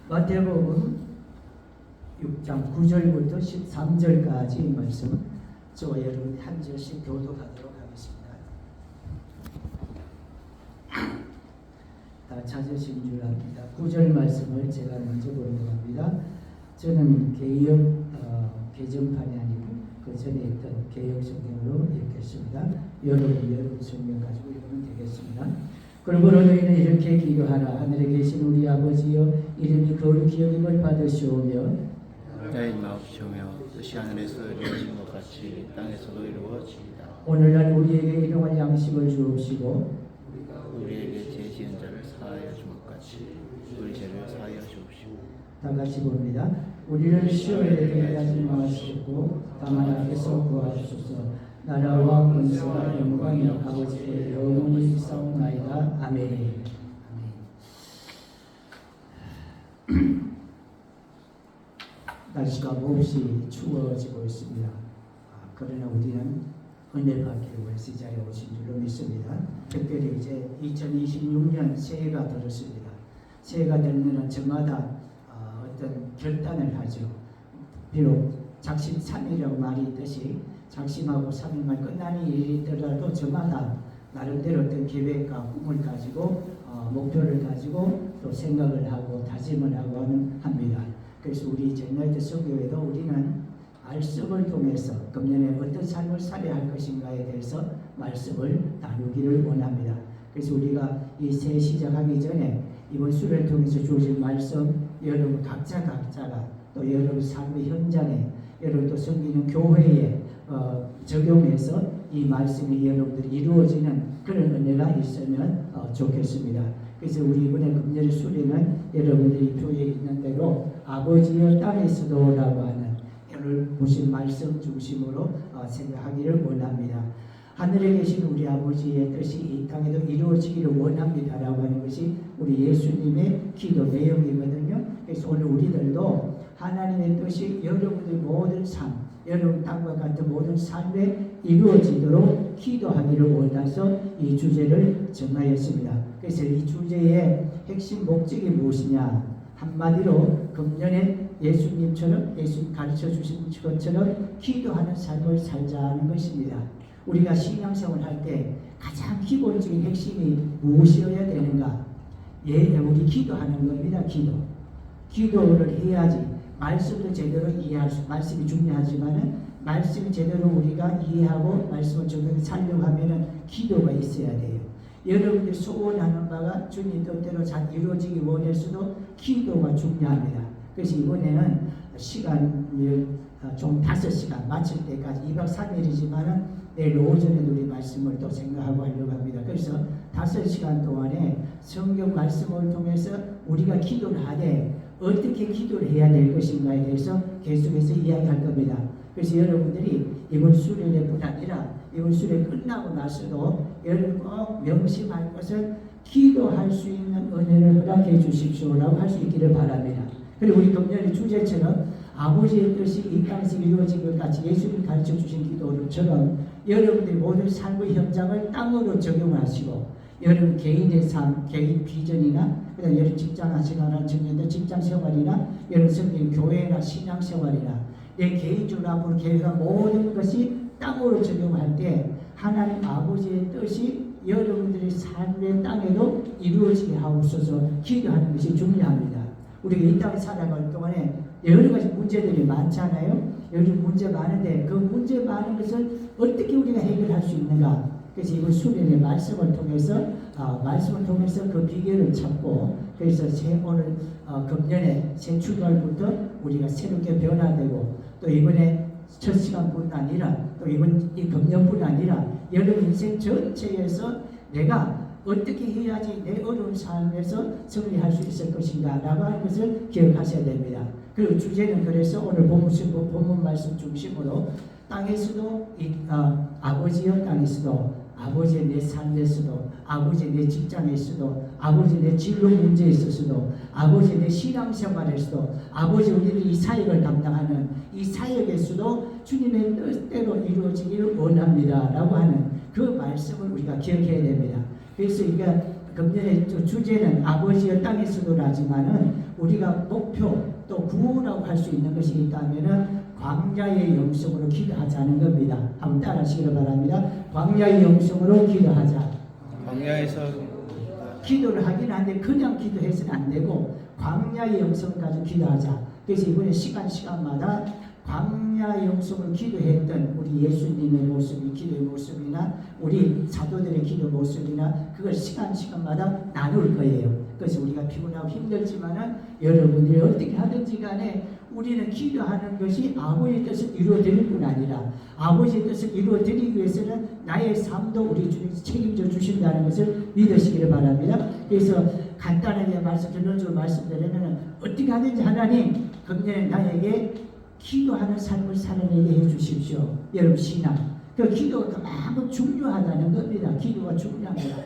마태복음 6장 9절부터 13절까지 말씀 저와 여러분이 한 절씩 교독하도록 하겠습니다. 다 찾으신 줄 압니다. 9절 말씀을 제가 먼저 보도록 합니다. 저는 개정판이 아니고 그 전에 있던 개역 성경으로 읽겠습니다. 여러분 성경 가지고 읽으면 되겠습니다. 그러므로 너희는 이렇게 기도하라. 하늘에 계신 우리 아버지여, 이름이 거룩히 여김을 받으시오며 나의 마옵시오며 뜻이 하늘에서 이루어진 것 같이 땅에서도 이루어지이다. 오늘날 우리에게 일용할 양식을 주옵시고 우리에게 죄 지은 자를 사하여 준 것 같이 우리 죄를 사하여 주옵시고. 다 같이 봅니다. 우리를 시험에 들게 하지 마시고 다만 악에서 구하옵소서. 나라와 권세와 영광이 아버지의 영원히 있사옵나이다. 아멘. 날씨가 몹시 추워지고 있습니다. 그러나 우리는 은혜 받기 위해서 이 자리에 오신 줄로 믿습니다. 특별히 이제 2026년 새해가 들었습니다. 새해가 되면 저마다 어떤 결단을 하죠. 비록 작심삼일이라고 말이 있듯이 작심하고 3일만 끝나는 일이 있더라도 저마다 나름대로 어떤 계획과 꿈을 가지고 목표를 가지고 또 생각을 하고 다짐을 하고 합니다. 그래서 우리 젠나이트 선교회도 우리는 말씀을 통해서 금년에 어떤 삶을 살아야 할 것인가에 대해서 말씀을 나누기를 원합니다. 그래서 우리가 이 새해 시작하기 전에 이번 수련을 통해서 주어진 말씀 여러분 각자가 또 여러분 삶의 현장에 여러분 또 섬기는 교회에 적용해서 이 말씀이 여러분들이 이루어지는 그런 은혜가 있으면 좋겠습니다. 그래서 우리 이번에 금요일 수련은 여러분들이 표에 있는 대로 아버지여 땅에서도 라고 하는 오늘 보신 말씀 중심으로 생각하기를 원합니다. 하늘에 계신 우리 아버지의 뜻이 이 땅에도 이루어지기를 원합니다 라고 하는 것이 우리 예수님의 기도 내용이거든요. 그래서 오늘 우리들도 하나님의 뜻이 여러분의 모든 삶, 여러분 땅과 같은 모든 삶에 이루어지도록 기도하기를 원해서 이 주제를 정하였습니다. 그래서 이 주제의 핵심 목적이 무엇이냐? 한마디로 금년에 예수님처럼 예수님 가르쳐 주신 것처럼 기도하는 삶을 살자는 것입니다. 우리가 신앙생활 할 때 가장 기본적인 핵심이 무엇이어야 되는가? 우리 기도하는 겁니다. 기도를 해야지 말씀도 제대로 이해할 수, 말씀이 중요하지만은 말씀이 제대로 우리가 이해하고 말씀을 적용해 살려고 하면은 기도가 있어야 돼요. 여러분들이 소원하는 바가 주님 뜻대로 잘 이루어지기 원해서도 기도가 중요합니다. 그래서 이번에는 시간을 총 5시간 마칠 때까지 2박 3일이지만은 내일 오전에도 우리 말씀을 또 생각하고 하려고 합니다. 그래서 5시간 동안에 성경 말씀을 통해서 우리가 기도를 하되 어떻게 기도를 해야 될 것인가에 대해서 계속해서 이야기할 겁니다. 그래서 여러분들이 이번 수련회뿐 아니라 이번 수련회 끝나고 나서도 여러분 꼭 명심할 것은 기도할 수 있는 은혜를 허락해 주십시오라고 할 수 있기를 바랍니다. 그리고 우리 금년의 주제처럼 아버지의 뜻이 이 땅에서 이루어진 것 같이 예수님 가르쳐 주신 기도처럼 여러분들의 모든 삶의 현장을 땅으로 적용하시고 여러분 개인의 삶, 개인 비전이나 그다음에 여러분 직장 하시는 청년들 직장 생활이나 여러분 성경 교회나 신앙 생활이나 내 개인적으로 앞으로 계획한 모든 것이 땅으로 적용할 때 하나님 아버지의 뜻이 여러분들의 삶의 땅에도 이루어지게 하옵소서 기도하는 것이 중요합니다. 우리가 이 땅에 살아갈 동안에 여러 가지 문제들이 많잖아요. 요즘 문제 많은데 그 문제 많은 것을 어떻게 우리가 해결할 수 있는가? 그래서 이번 수련의 말씀을 통해서 그 비결을 찾고 그래서 오늘 금년에 새 출발부터 우리가 새롭게 변화되고 또 이번에 첫 시간뿐 아니라 또 이 금년뿐 아니라 여러분 인생 전체에서 내가 어떻게 해야지 내 어려운 삶에서 승리할 수 있을 것인가 라고 하는 것을 기억하셔야 됩니다. 그리고 주제는 그래서 오늘 본문 말씀 중심으로 땅에서도 아버지여 땅에서도 아버지의 내 삶에서도 아버지의 내 직장에서도 아버지의 내 진로 문제에 있어서도 아버지의 내 신앙생활에서도 아버지 우리들이 이 사역을 담당하는 이 사역에서도 주님의 뜻대로 이루어지기를 원합니다 라고 하는 그 말씀을 우리가 기억해야 됩니다. 그래서 우리가 금년의 주제는 아버지의 땅에서도라지만은 우리가 목표 또 구호라고 할 수 있는 것이 있다면은 광야의 영성으로 기도하자는 겁니다. 한번 따라하시기를 바랍니다. 광야의 영성으로 기도하자. 광야에서 기도를 하긴 한데 그냥 기도해서는 안 되고 광야의 영성을 가지고 기도하자. 그래서 이번에 시간마다 광야의 영성을 기도했던 우리 예수님의 모습이 기도의 모습이나 우리 사도들의 기도 모습이나 그걸 시간마다 나눌 거예요. 그래서 우리가 피곤하고 힘들지만은 여러분들이 어떻게 하든지 간에 우리는 기도하는 것이 아버지의 뜻을 이루어드릴 뿐 아니라 아버지의 뜻을 이루어드리기 위해서는 나의 삶도 우리 주님께서 책임져 주신다는 것을 믿으시기를 바랍니다. 그래서 간단하게 결론적으로 말씀드리면 어떻게 하든지 하나님 금년에 나에게 기도하는 삶을 살아내게 해주십시오. 여러분 신앙 그 기도가 그만큼 중요하다는 겁니다. 기도가 중요합니다.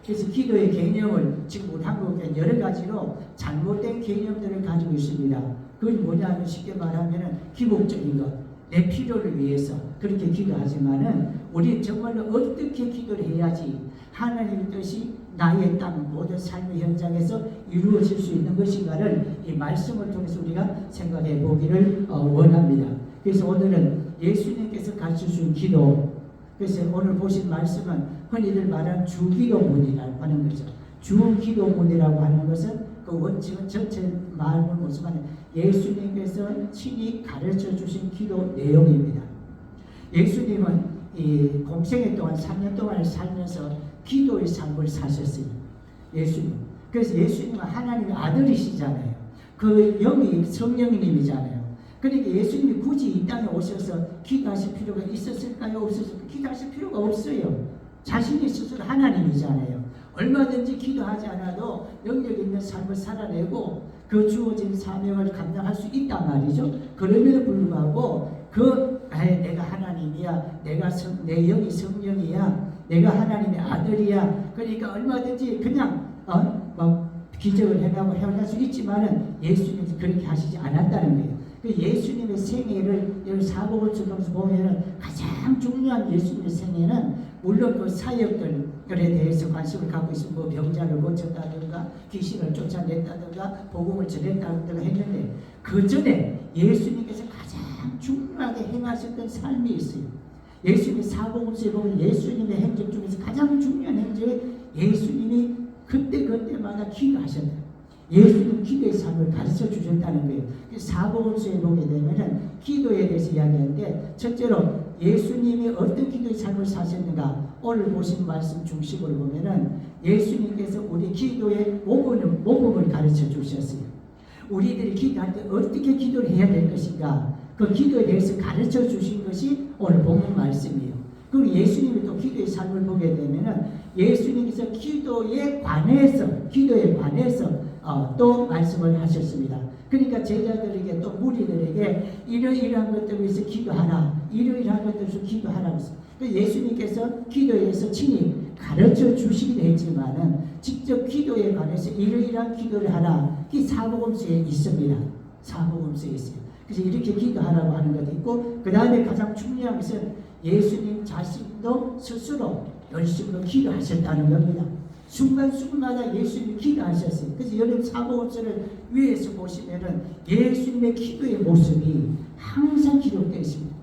그래서 기도의 개념을 지금 우리 한국에 여러 가지로 잘못된 개념들을 가지고 있습니다. 그건 뭐냐면 쉽게 말하면 기복적인 것, 내 필요를 위해서 그렇게 기도하지만은 우리 정말로 어떻게 기도를 해야지 하나님의 뜻이 나의 땅 모든 삶의 현장에서 이루어질 수 있는 것인가를 이 말씀을 통해서 우리가 생각해 보기를 원합니다. 그래서 오늘은 예수님께서 가르쳐준 기도, 그래서 오늘 보신 말씀은 흔히들 말하는 주기도문이라고 하는 거죠. 주기도문이라고 하는 것은 그 원칙은 전체 말을 모습하는 예수님께서 친히 가르쳐 주신 기도 내용입니다. 예수님은 이 공생애 동안 3년 동안을 살면서 기도의 삶을 사셨어요. 예수님. 그래서 예수님은 하나님의 아들이시잖아요. 그 영이 성령님이잖아요. 그러니까 예수님이 굳이 이 땅에 오셔서 기도하실 필요가 있었을까요? 없었을까요? 기도하실 필요가 없어요. 자신이 스스로 하나님이잖아요. 얼마든지 기도하지 않아도 영역 있는 삶을 살아내고 그 주어진 사명을 감당할 수 있단 말이죠. 그럼에도 불구하고 내가 하나님이야, 내 영이 성령이야, 내가 하나님의 아들이야. 그러니까 얼마든지 그냥 기적을 해가고 할 수 있지만은 예수님은 그렇게 하시지 않았다는 거예요. 그 예수님의 생애를 여기 사복음서에서 보면은 가장 중요한 예수님의 생애는 물론 그 사역들에 대해서 관심을 갖고 있으면 뭐 병자를 고쳤다든가 귀신을 쫓아냈다든가 복음을 전했다든가 했는데 그 전에 예수님께서 가장 중요하게 행하셨던 삶이 있어요. 예수님의 사복음서에 보면 예수님의 행적 중에서 가장 중요한 행적이 예수님이 그때마다 기도하셨다. 예수님 기도의 삶을 가르쳐 주셨다는 거예요. 사복음서에 보게 되면은 기도에 대해서 이야기하는데 첫째로 예수님이 어떤 기도의 삶을 사셨는가 오늘 보신 말씀 중심으로 보면은 예수님께서 우리 기도의 모범을 가르쳐 주셨어요. 우리들이 기도할 때 어떻게 기도를 해야 될 것인가 그 기도에 대해서 가르쳐 주신 것이 오늘 본문 말씀이에요. 그리고 예수님이 또 기도의 삶을 보게 되면은 예수님께서 기도에 관해서 또 말씀을 하셨습니다. 그러니까 제자들에게 또 무리들에게 이러이러한 것들을 위해서 기도하라. 이러이러한 것들을 위해서 기도하라고 했어요. 예수님께서 기도에 대해서 친히 가르쳐 주시기도 했지만은 직접 기도에 관해서 이러이러한 기도를 하라. 이 사복음서에 있습니다. 사복음서에 있어요. 그래서 이렇게 기도하라고 하는 것도 있고 그 다음에 가장 중요한 것은 예수님 자신도 스스로 열심히 기도하셨다는 겁니다. 순간순간마다 예수님이 기도하셨어요. 그래서 여러분 사복음서를 위에서 보시면은 예수님의 기도의 모습이 항상 기록되어 있습니다.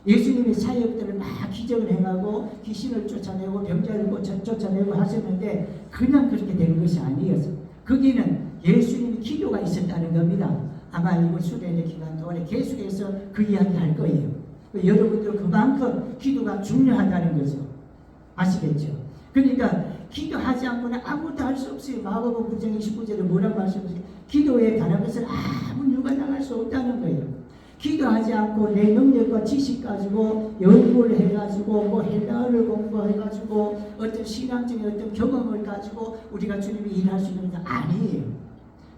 예수님의 사역들을 막 기적을 행하고 귀신을 쫓아내고 병자를 쫓아내고 하셨는데 그냥 그렇게 된 것이 아니었어요. 거기는 예수님의 기도가 있었다는 겁니다. 아마 이번 수련회 기간 동안에 계속해서 그 이야기 할 거예요. 여러분들 그만큼 기도가 중요하다는 거죠. 아시겠죠? 그러니까 기도하지 않고는 아무것도 할 수 없어요. 마가복음 9장 29절에 뭐라고 말씀하세요? 기도에 관한 것을 아무 누가 나갈 수 없다는 거예요. 기도하지 않고 내 능력과 지식 가지고 연구를 해가지고 뭐 헬라어를 공부해가지고 어떤 신앙적인 어떤 경험을 가지고 우리가 주님이 일할 수 있는 게 아니에요.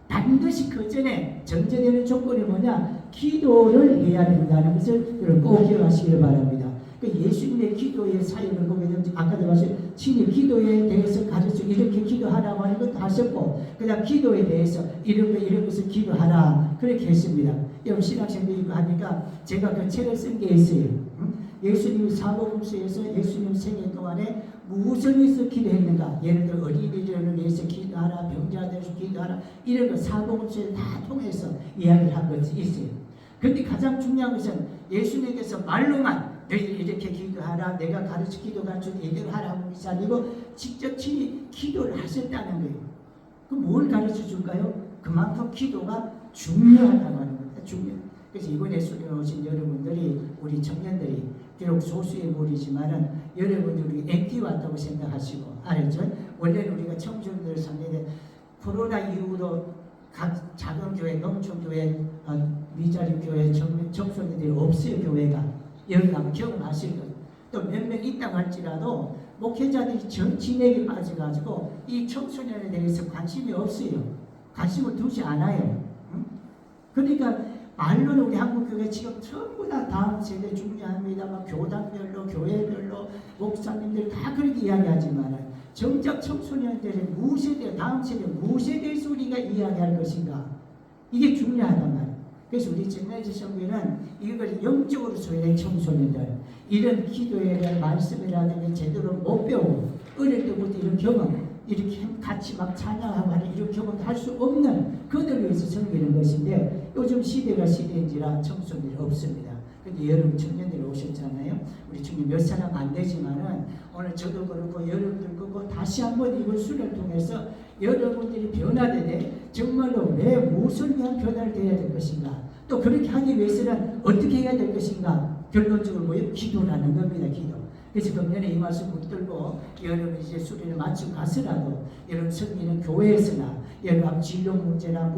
반드시 그 전에 전제되는 조건이 뭐냐? 기도를 해야 된다는 것을 여러분 꼭 기억하시기를 바랍니다. 예수님의 기도의 사역을 보게 되면 아까도 말씀 친히 기도에 대해서 가르쳐 이렇게 기도하라고 하는 것도 하셨고 그 다음 기도에 대해서 이런 것을 기도하라 그렇게 했습니다. 여러분 신학생들이 하니까 제가 그 책을 쓴 게 있어요. 예수님이 사복음서에서 예수님 생애 동안에 무엇을 위해서 기도했는가? 예를 들어 어린이들을 위해서 기도하라, 병자들을 위해서 기도하라, 이런 거 사복음서에 다 통해서 이야기를 한 것이 있어요. 근데 가장 중요한 것은 예수님께서 말로만 너희들 이렇게 기도하라, 내가 가르쳐 기도가르쳐 이대로 하라고 하는 것이 아니고 직접 친히 기도를 하셨다는 거예요. 그럼 뭘 가르쳐 줄까요? 그만큼 기도가 중요하다고 하는 겁니다. 그래서 이번에 수련회 오신 여러분들이, 우리 청년들이 비록 소수의 무리지만은 여러분들이 MT 왔다고 생각하시고, 알았죠? 원래는 우리가 청소년들 상대에 코로나 이후로 각 작은 교회, 농촌 교회, 미자리 교회, 청소년들이 없어요. 교회가 여러분 한번 경험하실 거예요. 또 몇 명 있다고 할지라도 목회자들이 정치내에 빠져가지고 이 청소년에 대해서 관심이 없어요. 관심을 두지 않아요. 그러니까 말로는 우리 한국교회 지금 전부 다 다음 세대 중요합니다. 막 교단별로, 교회별로 목사님들 다 그렇게 이야기하지만 정작 청소년들은 무엇에 다음 세대 무엇에 대해서 우리가 이야기할 것인가, 이게 중요하단 말이에요. 그래서 우리 정례지 성교회는 이걸 영적으로 소외된 청소년들, 이런 기도에 대한 말씀이라는 게 제대로 못 배우고 어릴 때부터 이런 경험, 이렇게 같이 막 찬양하고 하는 이런 경험도 할 수 없는 그들을 위해서 섬기는 것인데, 요즘 시대가 시대인지라 청소년들이 없습니다. 근데 여러분 청년들이 오셨잖아요. 우리 청년 몇 사람 안 되지만은 오늘 저도 그렇고 여러분들 그렇고 다시 한번 이번 수련을 통해서 여러분들이 변화되되 정말로 왜 무엇을 위한 변화를 돼야 될 것인가, 또 그렇게 하기 위해서는 어떻게 해야 될 것인가, 결론적으로 뭐예요? 기도라는 겁니다. 기도. 그래서 금년에 이 말씀 붙들고 여러분 이제 수련을 마치고 가서라도 여러분 섬기는 교회에서나 여러분 진로 문제나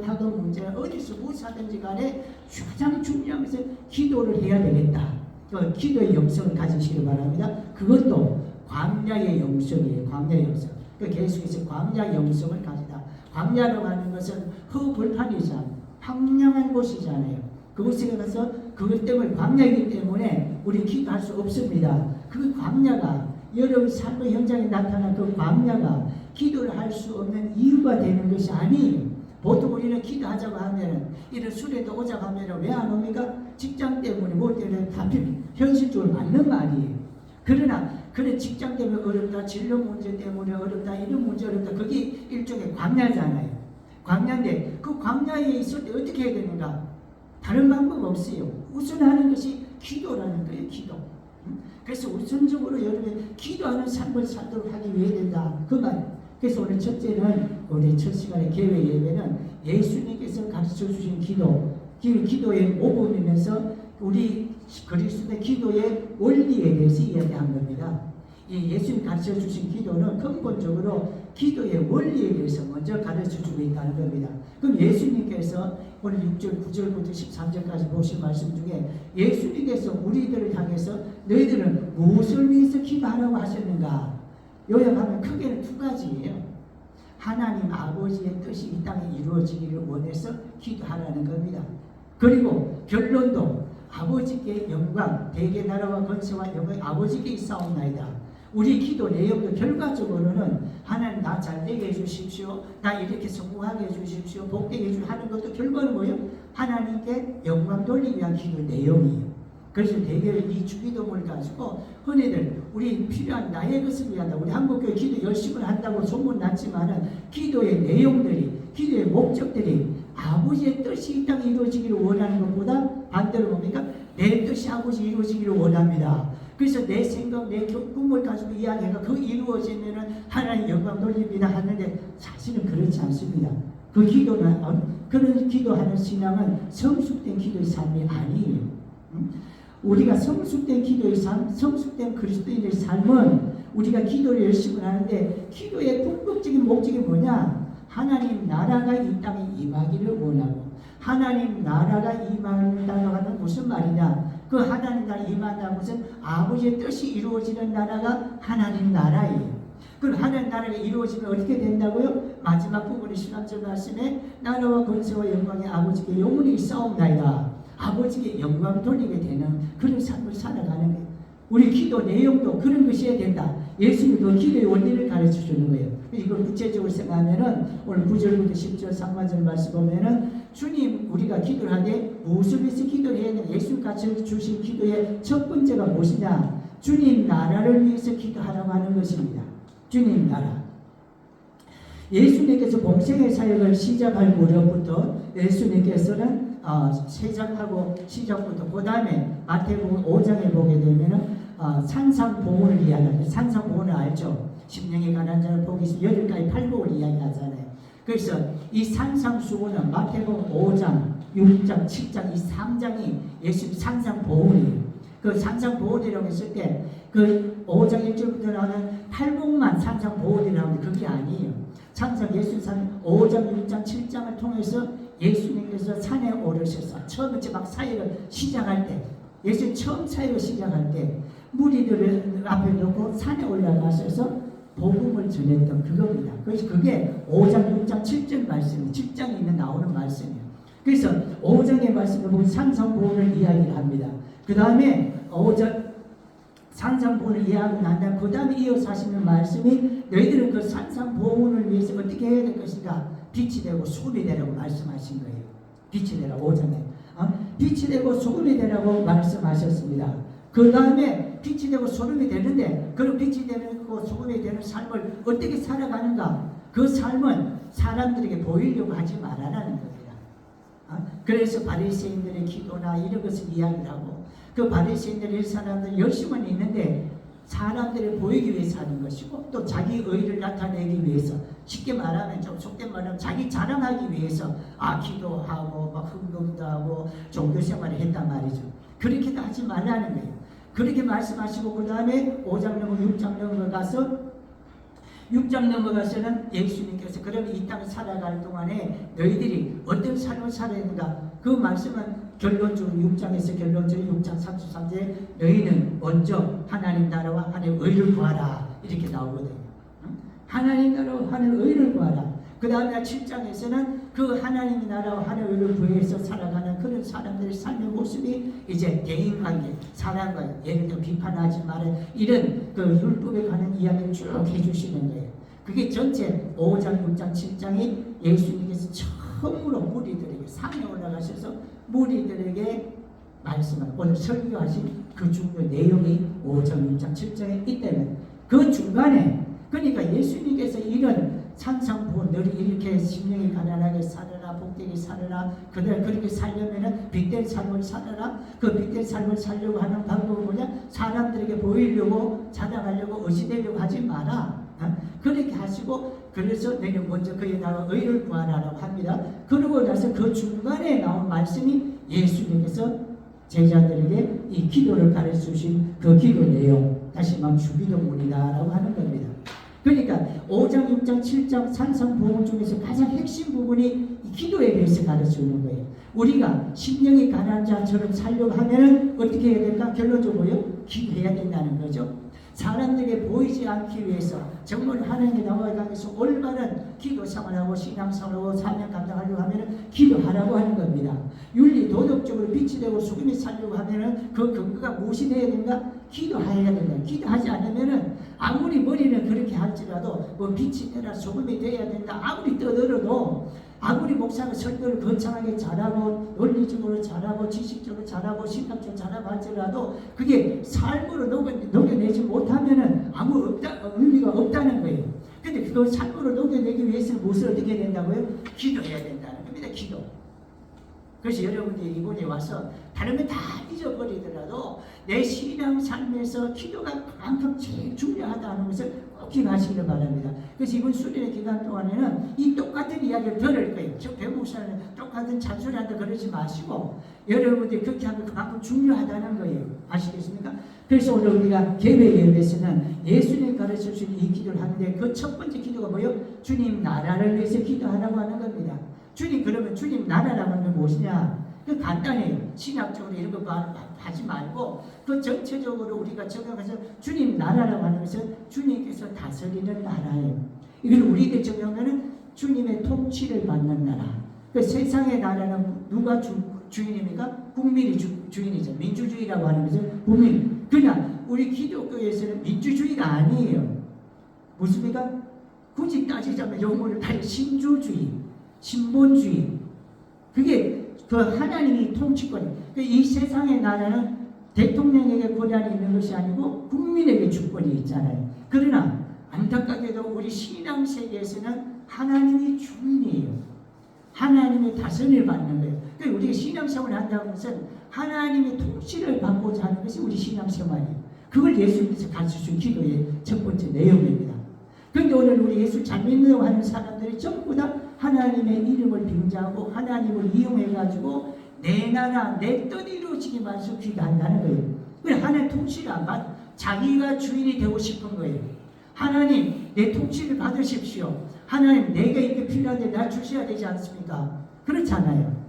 학업 문제나 어디서 무엇하든지 간에 가장 중요한 것은 기도를 해야 되겠다. 그 기도의 영성을 가지시길 바랍니다. 그것도 광야의 영성이에요. 광야의 영성. 그 계속해서 광야 영성을 가지다. 광야라고 하는 것은 흙불판이잖아요. 황량한 곳이잖아요. 그곳에 가서 그것 때문에 광야이기 때문에 우리 기도할 수 없습니다. 그 광야가 여러분 삶의 현장에 나타난 그 광야가 기도를 할 수 없는 이유가 되는 것이 아니에요. 보통 우리는 기도하자고 하면은 이런 수련도 오자고 하면은 왜 안 옵니까? 직장 때문에 뭐 때문에 다 현실적으로 맞는 말이에요. 그러나 그런 직장 때문에 어렵다, 진로 문제 때문에 어렵다, 이런 문제 어렵다, 그게 일종의 광야잖아요. 광야인데 그 광야에 있을 때 어떻게 해야 되는가? 다른 방법 없어요. 우선하는 것이 기도라는 거예요. 기도. 그래서 우선적으로 여러분이 기도하는 삶을 살도록 하기 위해 된다. 그 말. 그래서 오늘 첫째는 우리 첫 시간의 개회 예배는 예수님께서 가르쳐 주신 기도의 모범이면서 우리 그리스도의 기도의 원리에 대해서 이야기한 겁니다. 이 예수님 가르쳐 주신 기도는 근본적으로 기도의 원리에 대해서 먼저 가르쳐 주고 있다는 겁니다. 그럼 예수님께서 오늘 6절, 9절부터 13절까지 보신 말씀 중에 예수님께서 우리들을 향해서 너희들은 무엇을 위해서 기도하라고 하셨는가? 요약하면 크게는 두 가지예요. 하나님 아버지의 뜻이 이 땅에 이루어지기를 원해서 기도하라는 겁니다. 그리고 결론도 아버지께 영광, 대개 나라와 권세와 영광이 아버지께 있사옵나이다. 우리 기도 내용도 결과적으로는 하나님 나 잘되게 해주십시오, 나 이렇게 성공하게 해주십시오, 복되게 해주십시오 하는 것도 결과는 뭐예요? 하나님께 영광 돌리기 위한 기도 내용이에요. 그래서 대개 이 주기도문을 가지고 흔히들 우리 필요한 나의 것을 위한다, 우리 한국교회 기도 열심히 한다고 소문났지만은 기도의 내용들이, 기도의 목적들이 아버지의 뜻이 이 땅에 이루어지기를 원하는 것보다 반대로 뭡니까? 내 뜻이 아버지 이루어지기를 원합니다. 그래서 내 생각, 내 꿈을 가지고 이야기가 그 이루어지면은 하나님 영광 돌립니다 하는데 사실은 그렇지 않습니다. 그 기도는 그런 기도하는 신앙은 성숙된 기도의 삶이 아니에요. 우리가 성숙된 기도의 삶, 성숙된 그리스도인의 삶은 우리가 기도를 열심히 하는데 기도의 궁극적인 목적이 뭐냐? 하나님 나라가 이 땅에 임하기를 원하고, 하나님 나라가 임한다고 하는 무슨 말이냐? 그 하나님 나라 임한다는 것은 아버지의 뜻이 이루어지는 나라가 하나님 나라예요. 그럼 하나님 나라가 이루어지면 어떻게 된다고요? 마지막 부분의 13절 말씀에 나라와 권세와 영광이 아버지께 영원히 있사옵나이다. 아버지께 영광 돌리게 되는 그런 삶을 살아가는 거예요. 우리 기도 내용도 그런 것이어야 된다. 예수님도 기도의 원리를 가르쳐 주는 거예요. 이걸 구체적으로 생각하면은 오늘 9절부터 10절 상반절 말씀 보면은 주님 우리가 기도를 하되 무엇을 위해서 기도를 해야 되냐? 예수님같이 주신 기도의 첫 번째가 무엇이냐? 주님 나라를 위해서 기도하라고 하는 것입니다. 주님 나라. 예수님께서 공생의 사역을 시작할 무렵부터 예수님께서는 시작부터 그 다음에 마태복음 5장에 보게 되면은 산상보훈을 이야기하죠. 산상보훈을 알죠? 심령에 가난 자를 복이 있어 8가지 팔복을 이야기하잖아요. 그래서 이 산상수훈은 마태복음 5장, 6장, 7장 이 3장이 예수님 산상보훈이에요. 그 산상보훈이라고 했을 때 그 5장 1절부터 나오는 팔복만 산상보훈이라고 하는데 그게 아니에요. 산상 예수님 5장, 6장, 7장을 통해서 예수님께서 산에 오르셔서 처음에 막 사역을 시작할 때 예수님 처음 사역을 시작할 때 무리들을 앞에 놓고 산에 올라가셔서 복음을 전했던 그겁니다. 그래서 그게 5장, 6장, 7절 말씀이에요. 7장에 있는 나오는 말씀이에요. 그래서 5장의 말씀을 보면 산상보훈을 이야기를 합니다. 그 다음에 5장 산상보훈을 이해하고 난 다음 그 다음에 이어서 하시는 말씀이 너희들은 그 산상보훈을 위해서 어떻게 해야 될 것인가? 빛이 되고 소금이 되라고 말씀하신 거예요. 빛이 되라 5장에 빛이 되고 소금이 되라고 말씀하셨습니다. 그 다음에 빛이 되고 소금이 되는데 그런 빛이 되고 소금이 되는 삶을 어떻게 살아가는가? 그 삶은 사람들에게 보이려고 하지 말아라는 겁니다. 그래서 바리새인들의 기도나 이런 것을 이야기를 하고 그 바리새인들의 사람들 열심은 있는데 사람들이 보이기 위해서 하는 것이고 또 자기 의를 나타내기 위해서 쉽게 말하면 좀 속된 말하면 자기 자랑하기 위해서 기도하고 막 헌금도 하고 종교생활을 했단 말이죠. 그렇게도 하지 말라는 거예요. 그렇게 말씀하시고 그 다음에 5장 넘어 6장 넘어가서 6장 넘어가서는 예수님께서 그러면 이 땅을 살아갈 동안에 너희들이 어떤 삶을 살아야 되는가? 그 말씀은 결론적으로 6장에서 결론적으로 6장 33절에 너희는 먼저 하나님 나라와 하나님의 의를 구하라 이렇게 나오거든요. 하나님 나라와 하나님의 의를 구하라. 그 다음에 7장에서는 그 하나님 나라와 하나님의 의를 구해서 살아가는 그런 사람들의 삶의 모습이 이제 대인관계, 사람과 예를 들어 비판하지 말아 이런 그 율법에 관한 이야기를 쭉 해주시는 거예요. 그게 전체 5장, 6장, 7장이 예수님께서 처음으로 무리들에게 산에 올라가셔서 무리들에게 말씀을 오늘 설교하신 그 중요한 내용이 5장, 6장, 7장에 있다면 그 중간에 그러니까 예수님께서 이런 산상보훈 너희 이렇게 심령이 가난하게 살아라 복되게 살아라 그렇게 살려면은 빛된 삶을 살아라 그 빛된 삶을 살려고 하는 방법은 뭐냐 사람들에게 보이려고 자랑하려고 의시되려고 하지 마라 그렇게 하시고 그래서 너희는 먼저 그의 나라 의를 구하라고 합니다. 그러고 나서 그 중간에 나온 말씀이 예수님께서 제자들에게 이 기도를 가르쳐 주신 그 기도 내용 다시 말하면 주기도문이다라고 하는 겁니다. 그러니까 5장, 6장, 7장 산상보훈 중에서 가장 핵심 부분이 이 기도에 대해서 가르쳐주는 거예요. 우리가 심령이 가난한 자처럼 살려고 하면 어떻게 해야 될까? 결론적으로요 기도해야 된다는 거죠. 사람들에게 보이지 않기 위해서 정말 하나님께 나와가면서 올바른 기도 생활하고 신앙 생활하고 사명 감당하려고 하면 기도하라고 하는 겁니다. 윤리 도덕적으로 빛이 되고 소금이 살려고 하면 그 근거가 무엇이 되어야 된다? 기도해야 된다. 기도하지 않으면 아무리 머리는 그렇게 할지라도 뭐 빛이 되라 소금이 되어야 된다. 아무리 떠들어도 아무리 목사가 설교를 거창하게 잘하고 논리적으로 잘하고 지식적으로 잘하고 신학적으로 잘하고 할지라도 그게 삶으로 녹여내지 못하면은 아무 의미가 없다는 거예요. 근데 그걸 삶으로 녹여내기 위해서는 무엇을 어떻게 해야 된다고요? 기도해야 된다는 겁니다. 기도. 그래서 여러분들이 이곳에 와서 다른 건 다 잊어버리더라도 내 신앙 삶에서 기도가 그만큼 제일 중요하다는 것을 꼭 기억하시기를 바랍니다. 그래서 이번 수련의 기간 동안에는 이 똑같은 이야기를 들을 거예요. 저 배목사는 똑같은 잔소리한다 그러지 마시고 여러분들이 그렇게 하면 그만큼 중요하다는 거예요. 아시겠습니까? 그래서 오늘 우리가 개회 예배에서는 예수님 가르쳐 주신 이 기도를 하는데 그 첫 번째 기도가 뭐예요? 주님 나라를 위해서 기도하라고 하는 겁니다. 주님 그러면 주님 나라라고 하는 게 무엇이냐? 그 간단해요. 신학적으로 이런 거 하지 말고 그 전체적으로 우리가 적용해서 주님 나라라고 하는 것은 주님께서 다스리는 나라예요. 이걸 우리에게 적용하면 주님의 통치를 받는 나라. 그 세상의 나라는 누가 주인입니까? 국민이 주인이죠. 민주주의라고 하는 것은 국민. 그러나 우리 기독교에서는 민주주의가 아니에요. 무엇입니까? 굳이 따지자면 용어를 다른 신주주의, 신본주의, 그게 그 하나님이 통치권, 이 세상의 나라는 대통령에게 권한이 있는 것이 아니고 국민에게 주권이 있잖아요. 그러나 안타깝게도 우리 신앙 세계에서는 하나님이 주인이에요. 하나님의 다스림을 받는 거예요. 그러니까 우리가 신앙생활을 한다는 것은 하나님의 통치를 받고자 하는 것이 우리 신앙생활이에요. 그걸 예수님께서 가르쳐준 기도의 첫 번째 내용입니다. 그런데 오늘 우리 예수 잘 믿는다고 하는 사람들이 전부 다 하나님의 이름을 빙자하고 하나님을 이용해가지고 내 나라, 내 뜻 이루어지기 위해서 기도한다는 거예요. 그래서 하나님 통치를 안 받, 자기가 주인이 되고 싶은 거예요. 하나님, 내 통치를 받으십시오. 하나님, 내가 이게 필요한데 나 주셔야 되지 않습니까? 그렇잖아요.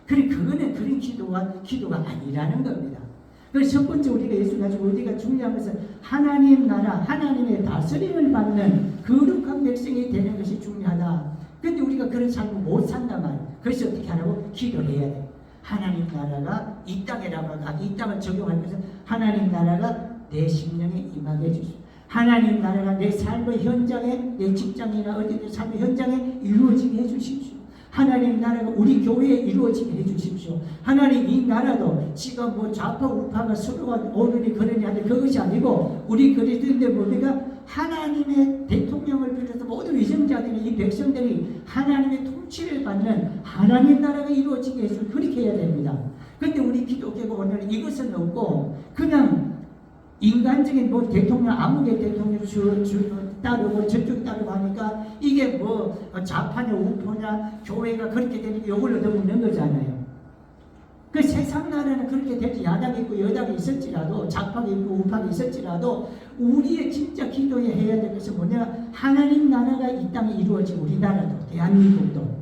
그거는 그런 기도가 아니라는 겁니다. 그래서 첫 번째 우리가 예수 가지고 우리가 중요한 것은 하나님 나라, 하나님의 다스림을 받는 거룩한 백성이 되는 것이 중요하다. 그런데 우리가 그런 삶을 못 산단 말이에요. 그래서 어떻게 하라고? 기도를 해야 돼요. 하나님 나라가 이 땅이라고 하고 이 땅을 적용할 것은 하나님 나라가 내 심령에 임하게 해주십시오. 하나님 나라가 내 삶의 현장에, 내 직장이나 어디든 삶의 현장에 이루어지게 해주십시오. 하나님 나라가 우리 교회에 이루어지게 해주십시오. 하나님 이 나라도 지금 뭐 좌파 우파가 서로가 오느니 그러니 하는데 그것이 아니고 우리 그리스도인들 우리가 하나님의 대통령을 비롯해서 모든 위정자들이 이 백성들이 하나님의 통치를 받는 하나님 나라가 이루어지게 해서 그렇게 해야 됩니다. 그런데 우리 기독교가 오늘 이것은 없고 그냥 인간적인 뭐 대통령 아무개 대통령 따르고 저쪽 따르고 하니까 이게 뭐 좌파냐 우파냐 교회가 그렇게 되니까 이걸 얻어먹는 거잖아요. 그 세상 나라는 그렇게 되지. 야당이 있고 여당이 있을지라도 좌파가 있고 우파가 있을지라도 우리의 진짜 기도에 해야 될 것은 뭐냐? 하나님 나라가 이 땅에 이루어지고 우리나라도 대한민국도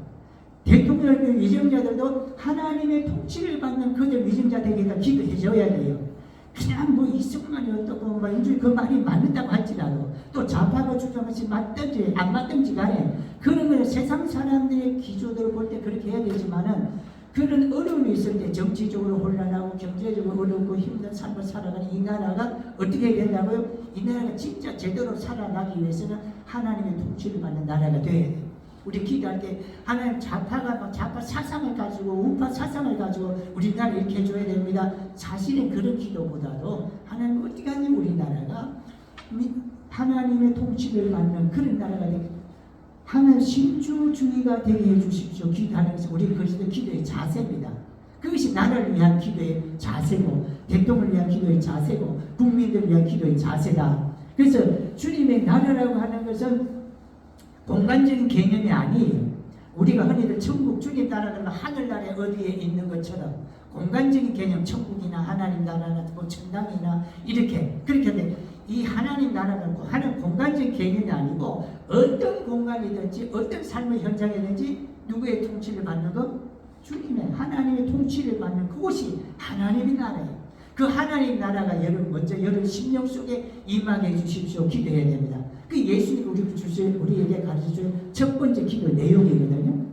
대통령 위정자들도 하나님의 통치를 받는 그들 위정자들에게 기도해줘야 돼요. 그냥 뭐 이승만이 어떻고 그 말이 맞는다고 할지라도 또 좌파가 주장한 것이 맞든지 안 맞든지 간에 그런 걸 세상 사람들의 기조대로 볼 때 그렇게 해야 되지만은 그런 어려움이 있을 때 정치적으로 혼란하고 경제적으로 어렵고 힘든 삶을 살아가는 이 나라가 어떻게 해야 된다고요? 이 나라가 진짜 제대로 살아가기 위해서는 하나님의 통치를 받는 나라가 되어야 돼요. 우리 기도할 때 하나님 좌파가 좌파 사상을 가지고 우파 사상을 가지고 우리나라 이렇게 해줘야 됩니다. 사실은 그런 기도보다도 하나님 어떻게 하니 우리나라가 하나님의 통치를 받는 그런 나라가 되게 하나님 신주주의가 되게 해주십시오. 기도하는 것은 우리 그리스도 기도의 자세입니다. 그것이 나라를 위한 기도의 자세고 대통령을 위한 기도의 자세고 국민들을 위한 기도의 자세다. 그래서 주님의 나라라고 하는 것은 공간적인 개념이 아니에요. 우리가 흔히들 천국 주님 나라 그러면 하늘나라에 어디에 있는 것처럼 공간적인 개념 천국이나 하나님 나라나 뭐 천당이나 이렇게 그렇게 하는데 이 하나님 나라는 하는 공간적인 개념이 아니고 어떤 공간이든지 어떤 삶의 현장이든지 누구의 통치를 받는 것? 주님의 하나님의 통치를 받는 그곳이 하나님의 나라예요. 그 하나님 나라가 먼저 여러분 심령 속에 임하게 해주십시오. 기도해야 됩니다. 그 예수님이 우리에게 가르쳐준 첫 번째 기도 내용이거든요.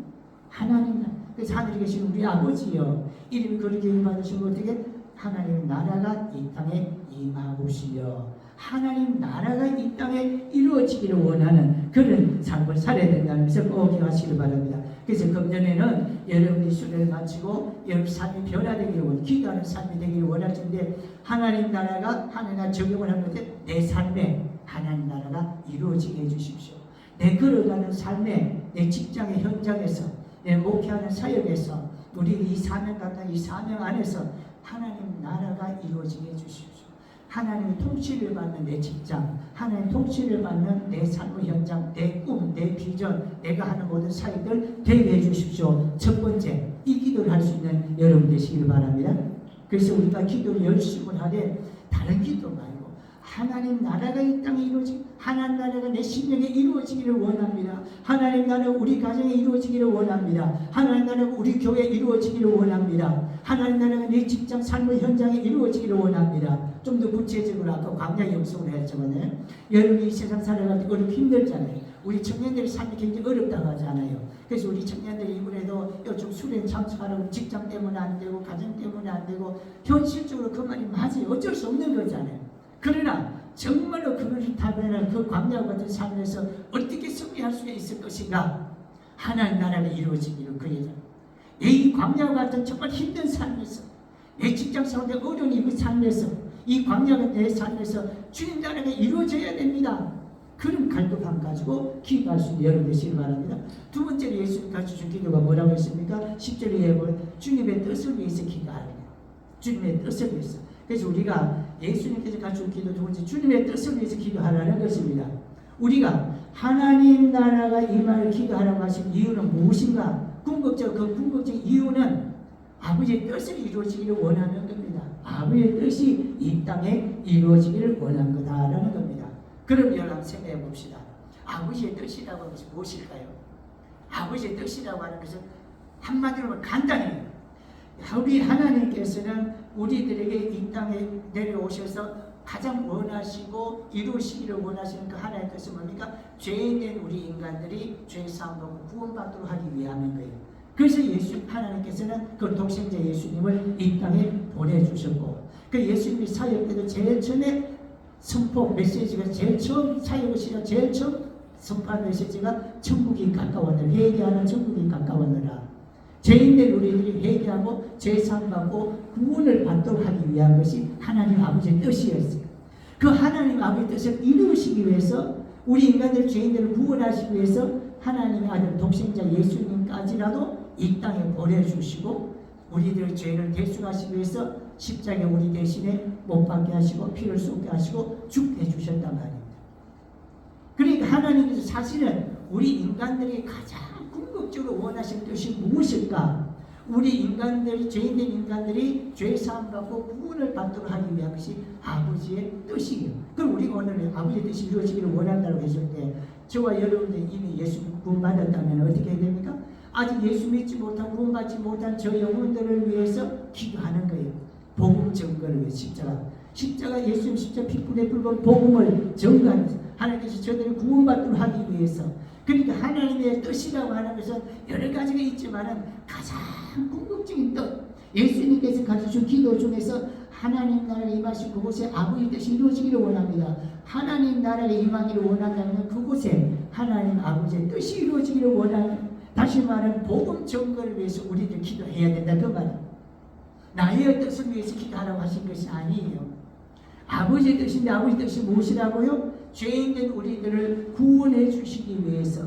하나님 나라. 그래서 하늘에 계신 우리 아버지여 이름이 거룩히 받으시고 어떻게 하나님 나라가 이 땅에 임하오시며 하나님 나라가 이 땅에 이루어지기를 원하는 그런 삶을 살아야 된다는 것을 꼭 기억하시기 바랍니다. 그래서 금년에는 여러분이 수련을 마치고 여러분 삶이 변화되기를 기도하는 삶이 되기를 원할 텐데 하나님 나라가 하나님 적용을 하는데 내 삶에 하나님 나라가 이루어지게 해주십시오. 내 걸어가는 삶에 내 직장의 현장에서 내 목회하는 사역에서 우리 이 사명 감당 이 사명 안에서 하나님 나라가 이루어지게 해주십시오. 하나님의 통치를 받는 내 직장, 하나님의 통치를 받는 내 삶의 현장, 내 꿈, 내 비전, 내가 하는 모든 사역들 되게 해주십시오. 첫 번째, 이 기도를 할 수 있는 여러분 되시기를 바랍니다. 그래서 우리가 기도를 열심히 하되 다른 기도 말고 하나님 나라가 이 땅에 이루어지고 하나님 나라가 내 심령에 이루어지기를 원합니다. 하나님 나라가 우리 가정에 이루어지기를 원합니다. 하나님 나라가 우리 교회에 이루어지기를 원합니다. 하나님 나라가 내 직장 삶의 현장에 이루어지기를 원합니다. 좀 더 구체적으로 아까 광야 영성을 했지만요. 여러분이 이 세상 살아갈 때 어렵고 힘들잖아요. 우리 청년들의 삶이 굉장히 어렵다고 하잖아요. 그래서 우리 청년들이 이번에도 요즘 수련 참석하라고 직장 때문에 안 되고 가정 때문에 안 되고 현실적으로 그 말이 맞아요. 어쩔 수 없는 거잖아요. 그러나 정말로 그것을 타면은 그 광야 같은 삶에서 어떻게 승리할 수가 있을 것인가? 하나님 나라가 이루어지기를 그리자. 이 광야 같은 정말 힘든 삶에서, 내 직장 생활에 어려운 이 삶에서, 이 광야 같은 내 삶에서 주님 나라가 이루어져야 됩니다. 그런 갈급함 가지고 기도할 수 있는 여러분 되시기 바랍니다. 두 번째로 예수님 가르쳐준 기도가 뭐라고 했습니까? 10절에 예보는 주님의 뜻을 위해서 기도하라. 주님의 뜻을 위해서. 그래서 우리가 예수님께서 가르쳐준 기도 두 번째, 주님의 뜻을 위해서 기도하라는 것입니다. 우리가 하나님 나라가 임할 기도하라고 하신 이유는 무엇인가? 궁극적으로 그 궁극적인 이유는 아버지의 뜻을 이루어지기를 원하는 겁니다. 아버지의 뜻이 이 땅에 이루어지기를 원한 거다라는 겁니다. 그럼 여러분 생각해 봅시다. 아버지의 뜻이라고 하는 것이 무엇일까요? 아버지의 뜻이라고 하는 것은 한마디로 말하면 간단해요. 우리 하나님께서는 우리들에게 이 땅에 내려오셔서 가장 원하시고 이루시기를 원하시는 그 하나님의 뜻은 뭡니까? 죄인된 우리 인간들이 죄 사함받고 구원받도록 하기 위함인 거예요. 그래서 하나님께서는 그 독생자 예수님을 이 땅에 보내주셨고, 그 예수님이 사역 때도 제일 처음에 선포 메시지가 제일 처음 사역을 시작 제일 처음 선포한 메시지가 천국이 가까웠느라, 회개하는 천국이 가까웠느라, 죄인된 우리들이 회개하고 죄 사함받고 구원을 받도록 하기 위한 것이 하나님 아버지의 뜻이었어요. 그 하나님 아버지의 뜻을 이루시기 위해서, 우리 인간들 죄인들을 구원하시기 위해서 하나님의 아들 독생자 예수님까지라도 이 땅에 보내주시고 우리들의 죄를 대속하시기 위해서 십자가에 우리 대신에 못 박게 하시고 피를 쏟게 하시고 죽게 해주셨단 말입니다. 그러니까 하나님께서 사실은 우리 인간들이 가장 궁극적으로 원하시는 뜻이 무엇일까? 우리 인간들이, 죄인된 인간들이 죄 사함 받고 구원을 받도록 하기 위한 것이 아버지의 뜻이에요. 그럼 우리가 오늘 아버지의 뜻이 이루어지기를 원한다고 했을 때, 저와 여러분들이 이미 예수님 구원받았다면 어떻게 해야 됩니까? 아직 예수 믿지 못하고 구원받지 못한 저 영혼들을 위해서 기도하는 거예요. 복음 증거를 위해 십자가 예수님 십자가 피부에 불건 복음을 증거하는 거예요. 하나님께서 저들을 구원받도록 하기 위해서. 그러니까 하나님의 뜻이라고 하는 것은 여러 가지가 있지만은 가장 궁극적인 뜻, 예수님께서 가르쳐준 기도 중에서 하나님 나라에 임하신 그곳에 아버지 뜻이 이루어지기를 원합니다. 하나님 나라에 임하기를 원한다면 그곳에 하나님 아버지의 뜻이 이루어지기를 원하는, 다시 말하면 복음 증거를 위해서 우리들 기도해야 된다 그 말이에요. 나의 뜻을 위해서 기도하라고 하신 것이 아니에요. 아버지의 뜻인데 아버지의 뜻이 무엇이라고요? 죄인된 우리들을 구원해 주시기 위해서,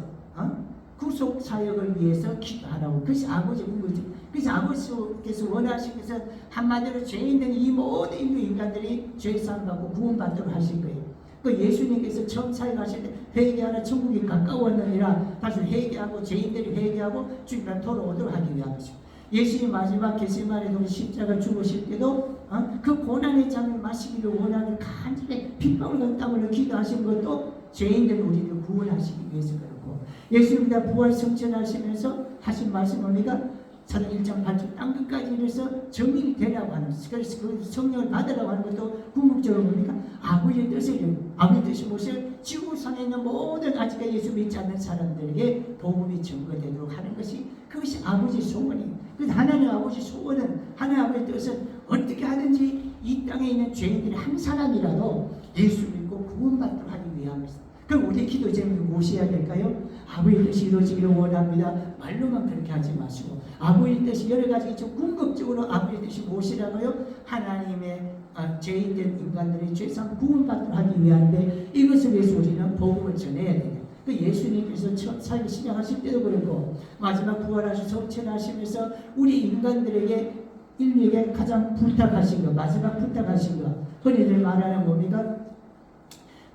구속 사역을 위해서 기도하라고. 그것이 아버지의 궁극적. 그래서 아버지께서 원하신 것은 한마디로 죄인된 이 모든 인간들이 죄 사함 받고 구원받도록 하실 거예요. 그 예수님께서 처음 사역하실 때 회개하라 천국이 가까웠느니라, 다시 회개하고 죄인들이 회개하고 주님과 돌아오도록 하기 위한 것이죠. 예수님 마지막 겟세마네 동산 십자가 죽으실 때도 그 고난의 잔을 마시기를 원하는 간절히 핏방울 땀으로 기도하신 것도 죄인된 우리를 구원하시기 위해서 그렇고, 예수님 다 부활 성천하시면서 하신 말씀입니다. 사도 1장 8절 땅 끝까지 이래서 정인이 되라고 하는 것이, 그래서 그 성령을 받으라고 하는 것도 궁극적으로 뭡니까? 아버지의 뜻이에요. 아버지의 뜻이 무엇이에요? 지구상에 있는 모든 아직까지 예수 믿지 않는 사람들에게 복음이 증거되도록 하는 것이, 그것이 아버지의 소원이에요. 그래서 하나님 아버지 소원은, 하나님 아버지의 뜻은 어떻게 하든지 이 땅에 있는 죄인들이 한 사람이라도 예수 믿고 구원받도록 하기 위함입니다. 그럼 우리의 기도 제목이 무엇이어야 될까요? 아버지의 뜻이 이루어지기를 원합니다. 말로만 그렇게 하지 마시고, 아버지의 뜻이 여러 가지 있죠. 궁극적으로 아버지의 뜻이 무엇이라고요? 하나님의 죄인된 인간들이 죄상 구원받도록 하기 위한데, 이것을 위해서 우리는 복음을 전해야 돼요. 그 예수님께서 사역을 시작하실 때도 그렇고 마지막 부활하셔서 성천하시면서 우리 인간들에게, 인류에게 가장 부탁하신 거, 마지막 부탁하신 거, 흔히들 말하는 뭡니까?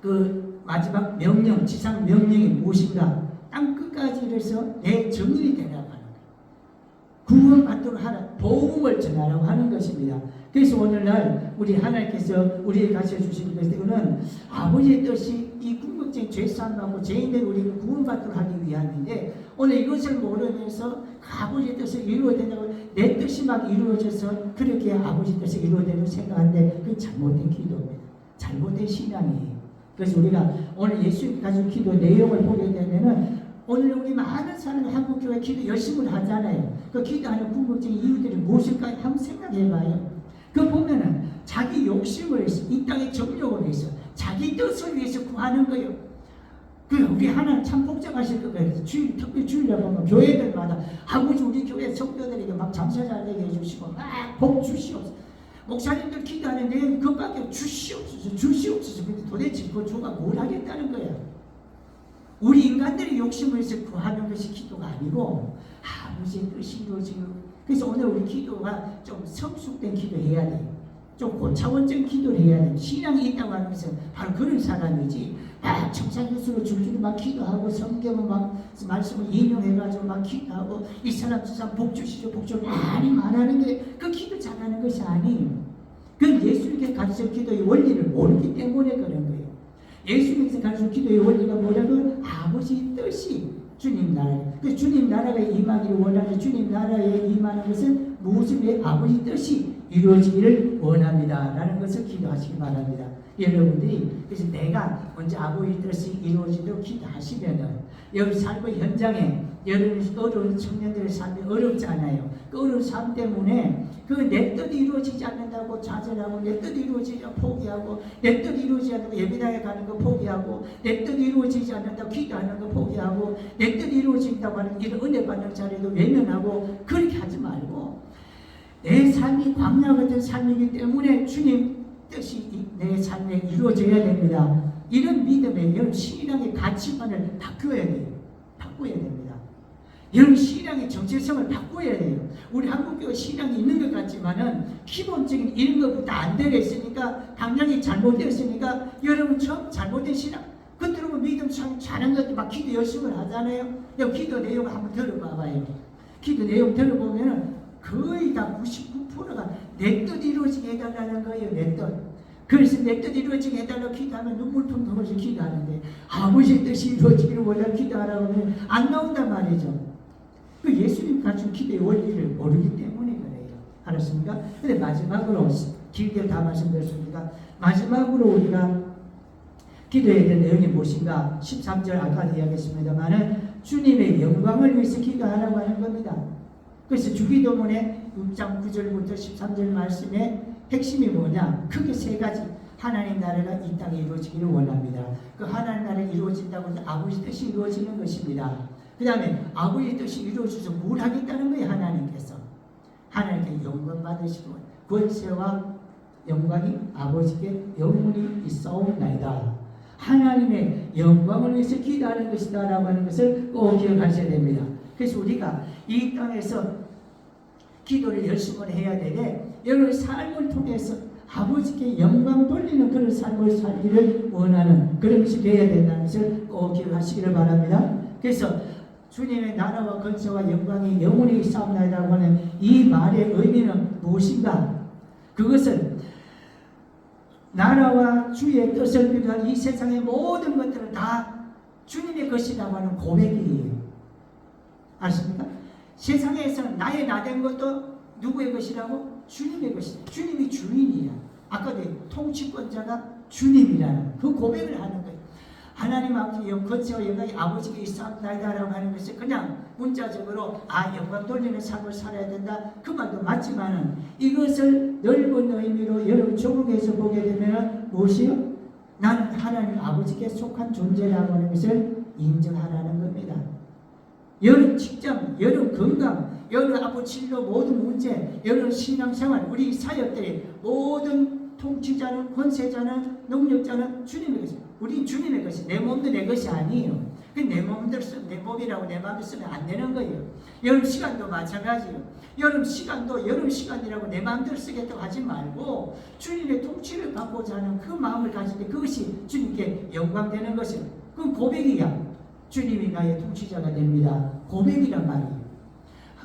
그 마지막 명령, 지상 명령이 무엇인가? 땅 끝까지 이래서 내 정인이 되라고 하는 거예요. 구원받도록 하라, 복음을 전하라고 하는 것입니다. 그래서 오늘날 우리 하나님께서 우리에게 가르쳐주신 것은 아버지의 뜻이 이 궁극적인 죄사함하고 죄인된 우리를 구원받도록 하기 위함인데, 오늘 이것을 모르면서 아버지의 뜻을 이루어야 된다고, 내 뜻이 막 이루어져서 그렇게 아버지 뜻을 이루어야 된다고 생각하는데, 그건 잘못된 기도입니다. 잘못된 신앙이에요. 그래서 우리가 오늘 예수님 가진 기도 내용을 보게 되면은, 오늘 우리 많은 사람이 한국교회 기도 열심히 하잖아요. 그 기도하는 궁극적인 이유들이 무엇일까 한번 생각해봐요. 그 보면은 자기 욕심을 위해서, 이 땅의 정욕을 위해서, 자기 뜻을 위해서 구하는 거예요. 그 우리 하나님 참 복잡하실 거예요. 특별히 주일날 보면 교회들마다 아버지 우리 교회 성도들에게 막 장사 잘 되게 해주시고 막 복 주시옵소서. 목사님들 기도하는데 그밖에 주시옵소서. 근데 도대체 그 주가 뭘 하겠다는 거야? 우리 인간들이 욕심을 해서 구하는 것이 기도가 아니고 아버지의 뜻이 이루어지는. 그래서 오늘 우리 기도가 좀 성숙된 기도해야 돼. 좀 고차원적 기도를 해야 돼. 신앙이 있다고 하는 것은 바로 그런 사람이지. 청산교수로 줄줄이 막 기도하고 성경을 막 말씀을 인용해가지고 막 기도하고 이 사람 저 사람 복 주시죠 복 주시죠 많이 말하는 게 그 기도 잘하는 것이 아니에요. 그건 예수님께 가르쳐 기도의 원리를 모르기 때문에 그런 거예요. 예수님께서 가르쳐 기도의 원리가 뭐냐면 아버지 뜻이 주님 나라. 그 주님 나라가 임하기를 원하는 주님 나라에 임하는 것은 무엇을 아버지 뜻이 이루어지기를 원합니다. 라는 것을 기도하시기 바랍니다. 여러분들이 그래서 내가 먼저 아버지 뜻이 이루어지도록 기도하시면은 여기 삶의 현장에 여러분이 어려운 청년들의 삶이 어렵잖아요. 그 어려운 삶 때문에 그 내 뜻이 이루어지지 않는다고 좌절하고 내 뜻이 이루어지지 않고 포기하고 내 뜻이 이루어지지 않는다고 예배당에 가는 거 포기하고 내 뜻이 이루어지지 않는다고 기도하는 거 포기하고 내 뜻이 이루어진다고 하는 이런 은혜 받는 자리도 외면하고 그렇게 하지 말고 내 삶이 광야 같은 삶이기 때문에 주님 뜻이 내 삶에 이루어져야 됩니다. 이런 믿음에 여러분 신앙의 가치관을 바꿔야 돼요. 바꿔야 됩니다. 여러분 신앙의 정체성을 바꿔야 돼요. 우리 한국교회 신앙이 있는 것 같지만은 기본적인 이런 것부터 안 되겠으니까 방향이 잘못되었으니까 여러분 처음 잘못된 신앙 그 들으면 믿음 참 잘한 것도 막 기도 열심히 하잖아요. 여기 기도 내용을 한번 들어봐봐요. 기도 내용 들어보면은 거의 다 99%가 내 뜻 이루어지게 해달라는 거예요. 내 뜻. 그래서 내 뜻 이루어지게 해달라고 기도하면 눈물 펑펑 기도하는데 아버지의 뜻이 이루어지기를 원하는 기도하라고 하면 안 나온단 말이죠. 그 예수님 갖춘 기도의 원리를 모르기 때문에 그래요. 알았습니까? 근데 마지막으로 길게 다 말씀드렸습니다. 마지막으로 우리가 기도해야 될 내용이 무엇인가? 13절 아까도 이야기했습니다만은 주님의 영광을 위해서 기도하라고 하는 겁니다. 그래서 주기도문의 6장 9절부터 13절 말씀의 핵심이 뭐냐? 크게 세 가지. 하나님 나라가 이 땅에 이루어지기를 원합니다. 그 하나님 나라가 이루어진다고 해서 아버지 뜻이 이루어지는 것입니다. 그 다음에 아버지 뜻이 이루어져서 뭘 하겠다는 거예요? 하나님께서. 하나님께 영광 받으시고 권세와 영광이 아버지께 영원히 있사옵나이다. 하나님의 영광을 위해서 기도하는 것이다 라고 하는 것을 꼭 기억하셔야 됩니다. 그래서 우리가 이 땅에서 기도를 열심히 해야 되되 여러분 삶을 통해서 아버지께 영광 돌리는 그런 삶을 살기를 원하는 그런 것이 되어야 된다는 것을 꼭 기억하시기를 바랍니다. 그래서 주님의 나라와 권세와 영광이 영원히 있사옵나이다라고 하는 이 말의 의미는 무엇인가? 그것은 나라와 주의 뜻을 비롯한 이 세상의 모든 것들은 다 주님의 것이라고 하는 고백이에요. 아십니까? 세상에서는 나의 나된 것도 누구의 것이라고? 주님의 것이다. 주님이 주인이야. 아까도 통치권자가 주님이라는 그 고백을 하는 거예요. 하나님 아버지 권세와 영광이 아버지께 있사옵나이다라고 하는 것이 그냥 문자적으로 영광 돌리는 삶을 살아야 된다 그 말도 맞지만은 이것을 넓은 의미로 여러분 조국에서 보게 되면 무엇이요? 나는 하나님 아버지께 속한 존재라고 하는 것을 인정하라는 겁니다. 여러분 직장, 여러분 건강, 여러분 앞으로 진로 모든 문제, 여러분 신앙생활, 우리 사역들의 모든 통치자는 권세자는 능력자는 주님의 것입니다. 우린 주님의 것이 내 몸도 내 것이 아니에요. 내 몸들 내 몸이라고 내 마음을 쓰면 안 되는 거예요. 여러분 시간도 마찬가지예요. 여러분 시간도 여러분 시간이라고 내 마음대로 쓰겠다고 하지 말고 주님의 통치를 받고자 하는 그 마음을 가질 때 그것이 주님께 영광되는 것이에요. 그건 고백이야. 주님이 나의 통치자가 됩니다. 고백이란 말이에요.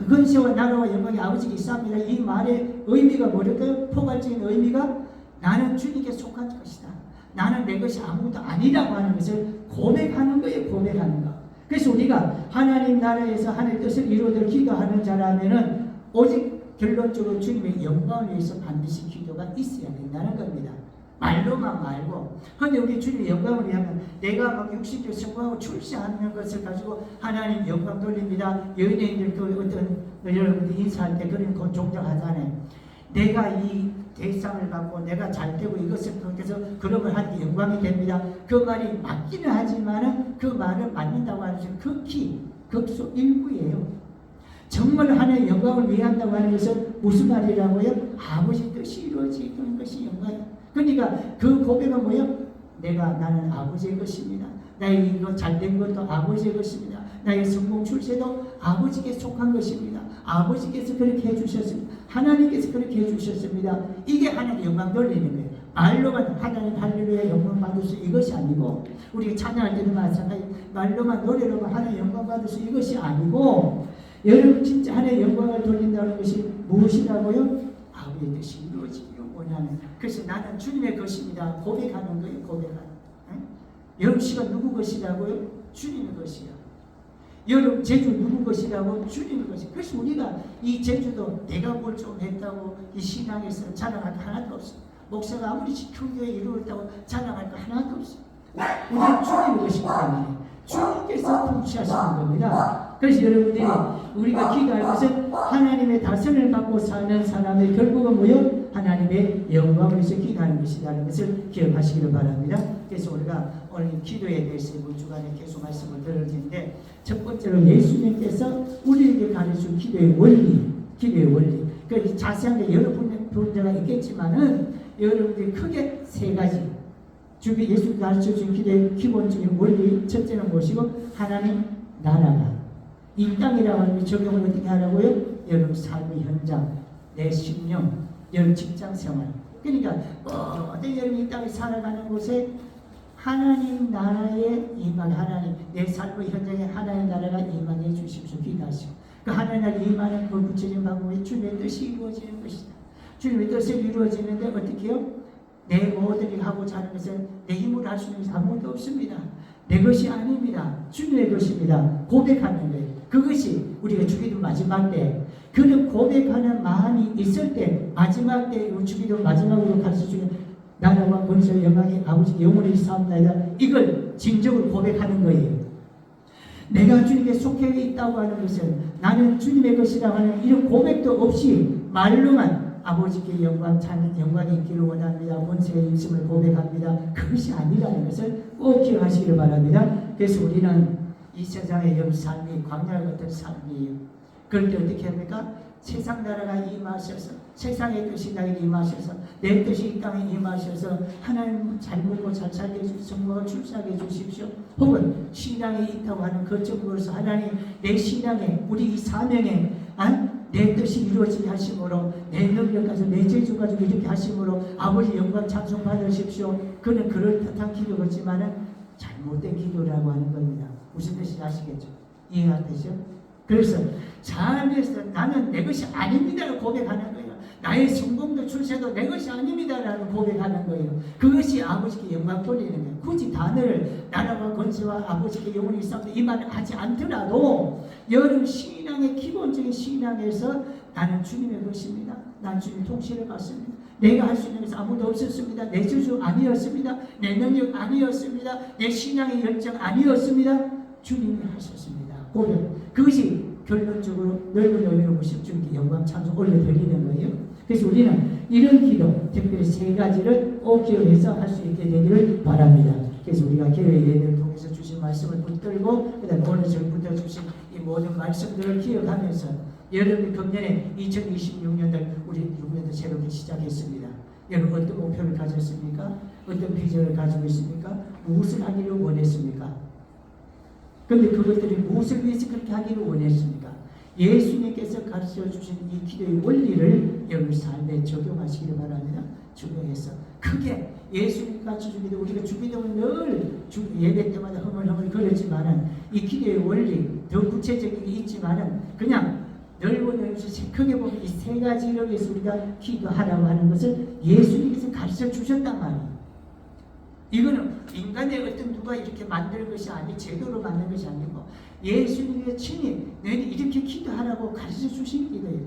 권세와 나라와 영광이 아버지께 있사옵니다. 이 말의 의미가 뭐랄까요? 포괄적인 의미가 나는 주님께 속한 것이다. 나는 내 것이 아무것도 아니라고 하는 것을 고백하는 거예요. 고백하는 거. 그래서 우리가 하나님 나라에서 하나님의 뜻을 이루도록 기도하는 자라면은 오직 결론적으로 주님의 영광을 위해서 반드시 기도가 있어야 된다는 겁니다. 말로만 말고. 그런데 우리 주님의 영광을 위하면 내가 막 60대 성공하고 출세하는 것을 가지고 하나님 영광 돌립니다. 연예인들 그 어떤 여러분들 인사할 때 그런 거 종종 하잖아요. 내가 이 대상을 받고 내가 잘 되고 이것을 통해서 그러면 하나님께 영광이 됩니다. 그 말이 맞기는 하지만은 그 말을 맞는다고 하는 것은 극히 극소 일부예요. 정말 하나님의 영광을 위해 한다고 하는 것은 무슨 말이라고요? 아버지 뜻이 이루어지는 것이 영광이에요. 그러니까 그 고백은 뭐예요? 나는 아버지의 것입니다. 나의 이거 잘된 것도 아버지의 것입니다. 나의 성공 출세도 아버지께 속한 것입니다. 아버지께서 그렇게 해주셨습니다. 하나님께서 그렇게 해주셨습니다. 이게 하나님의 영광 돌리는 거예요. 말로만 하나님 할렐루야 영광 받을 수 이것이 아니고, 우리 찬양할 때도 마찬가지, 말로만 노래로만 하나님 영광 받을 수 이것이 아니고, 여러분 진짜 하나님의 영광을 돌린다는 것이 무엇이라고요? 아버지의 뜻이 이루어지기를 원하는. 그래서 나는 주님의 것입니다. 고백하는 거예요. 고백하는. 여러분 시간 누구 것이라고요? 주님의 것이요. 여러분 제주 누구 것이라고? 주님의 것이. 그래서 우리가 이 제주도 내가 뭘 좀 했다고 이 신앙에서 자랑할 거 하나도 없어요. 목사가 아무리 교회 이루었다고 자랑할 거 하나도 없어요. 우리는 주님의 것이기 때문에 주님께서 통치하시는 겁니다. 그래서 여러분들이 우리가 기도할 것은 하나님의 다스림을 받고 사는 사람의 결국은 뭐요? 하나님의 영광을 위해서 기도하는 것이라는 것을 기억하시기를 바랍니다. 그래서 우리가 오늘 기도에 대해서 이번 주간에 계속 말씀을 들을 텐데, 첫 번째로 예수님께서 우리에게 가르친 기도의 원리, 그 자세한 여러 분야가 있겠지만은 여러분들이 크게 세 가지 예수님이 가르쳐준 기도의 기본적인 원리, 첫째는 무엇이고, 하나님 나라가 이 땅이라고 하는 적용을 어떻게 하라고요? 여러분 삶의 현장, 내 심령, 여러분 직장 생활. 그러니까 모든 여러분 이 땅에 살아가는 곳에 하나님 나라의 임한, 하나님 내 삶의 현장에 하나님 나라가 임하게 주십시오. 기도하시고 그 하나님 나라 임하는 그 구체적인 방법이 주님의 뜻이 이루어지는 것이다. 주님의 뜻이 이루어지는데 어떻게 해요? 내 모든 일 하고자 하는 것은 내 힘으로 할 수 있는 것이 아무것도 없습니다. 내 것이 아닙니다. 주님의 것입니다. 고백하는 거예요. 그것이 우리가 주기도 마지막 때, 그는 고백하는 마음이 있을 때, 마지막 때 주기도 마지막으로 가르쳐주는 나라와 권세와 영광이 아버지 영원히 사옵나이다. 이걸 진정으로 고백하는 거예요. 내가 주님께 속해 있다고 하는 것은 나는 주님의 것이라고 하는 이런 고백도 없이 말로만 아버지께 영광이 있기를 원합니다. 권세가 있음을 고백합니다. 그것이 아니라는 것을 꼭 기억하시기를 바랍니다. 그래서 우리는 이 세상의 삶이 광야 같은 삶이에요. 그럴 때 어떻게 합니까? 세상 나라가 임하셔서, 세상의 뜻이 나에게 임하셔서, 내 뜻이 이 땅에 임하셔서 하나님 잘 먹고 잘 살게 해주십시오. 성공을 출세하게 해주십시오. 혹은 신앙에 있다고 하는 거점으로서 하나님 내 신앙에, 우리 이 사명에 내 뜻이 이루어지게 하심으로, 내 능력 가지고 내 재주 가지고 이렇게 하심으로 아버지 영광 찬송 받으십시오. 그는 그럴듯한 기도겠지만은 잘못된 기도라고 하는 겁니다. 무슨 뜻인지 아시겠죠? 이해하시죠? 그래서 삶에서 나는 내 것이 아닙니다라고 고백하는 거예요. 나의 성공도 출세도 내 것이 아닙니다라고 고백하는 거예요. 그것이 아버지께 영광 돌리는 거예요. 굳이 단어를 나라와 권세와 아버지께 영원히 있사옵니다 이 말을 하지 않더라도 여러분 신앙의 기본적인 신앙에서 나는 주님의 것입니다. 난 주님 통치를 받습니다. 내가 할 수 있는 것은 아무도 없었습니다. 내 재주 아니었습니다. 내 능력 아니었습니다. 내 신앙의 열정 아니었습니다. 주님이 하셨습니다. 고백. 그것이 결론적으로 넓은 의미로 보시면 주님께 영광 찬송 올려드리는 거예요. 그래서 우리는 이런 기도, 특별히 세 가지를 꼭 기억해서 할 수 있게 되기를 바랍니다. 그래서 우리가 교회 예배를 통해서 주신 말씀을 붙들고, 그 다음에 오늘 저희부터 주신 이 모든 말씀들을 기억하면서 여러분이 금년에 2026년도 우리 6년도 새롭게 시작했습니다. 여러분 어떤 목표를 가졌습니까? 어떤 비전을 가지고 있습니까? 무엇을 하기를 원했습니까? 그런데 그것들이 무엇을 위해서 그렇게 하기를 원했습니까? 예수님께서 가르쳐 주신 이 기도의 원리를 여러분 삶에 적용하시기를 바랍니다. 적용해서 크게 예수님 가르쳐 준 기도, 우리가 주기도는 늘 예배 때마다 허물허물 그랬지만은 이 기도의 원리 더 구체적인 게 있지만은 그냥 넓은 의미에서 크게 보면 이 세 가지를 위해서 우리가 기도하라고 하는 것을 예수님께서 가르쳐 주셨단 말이에요. 이거는 인간의 어떤 누가 이렇게 만든 것이 아니, 제도로 만든 것이 아니고 예수님의 친히 너희는 이렇게 기도하라고 가르쳐 주신 기도예요.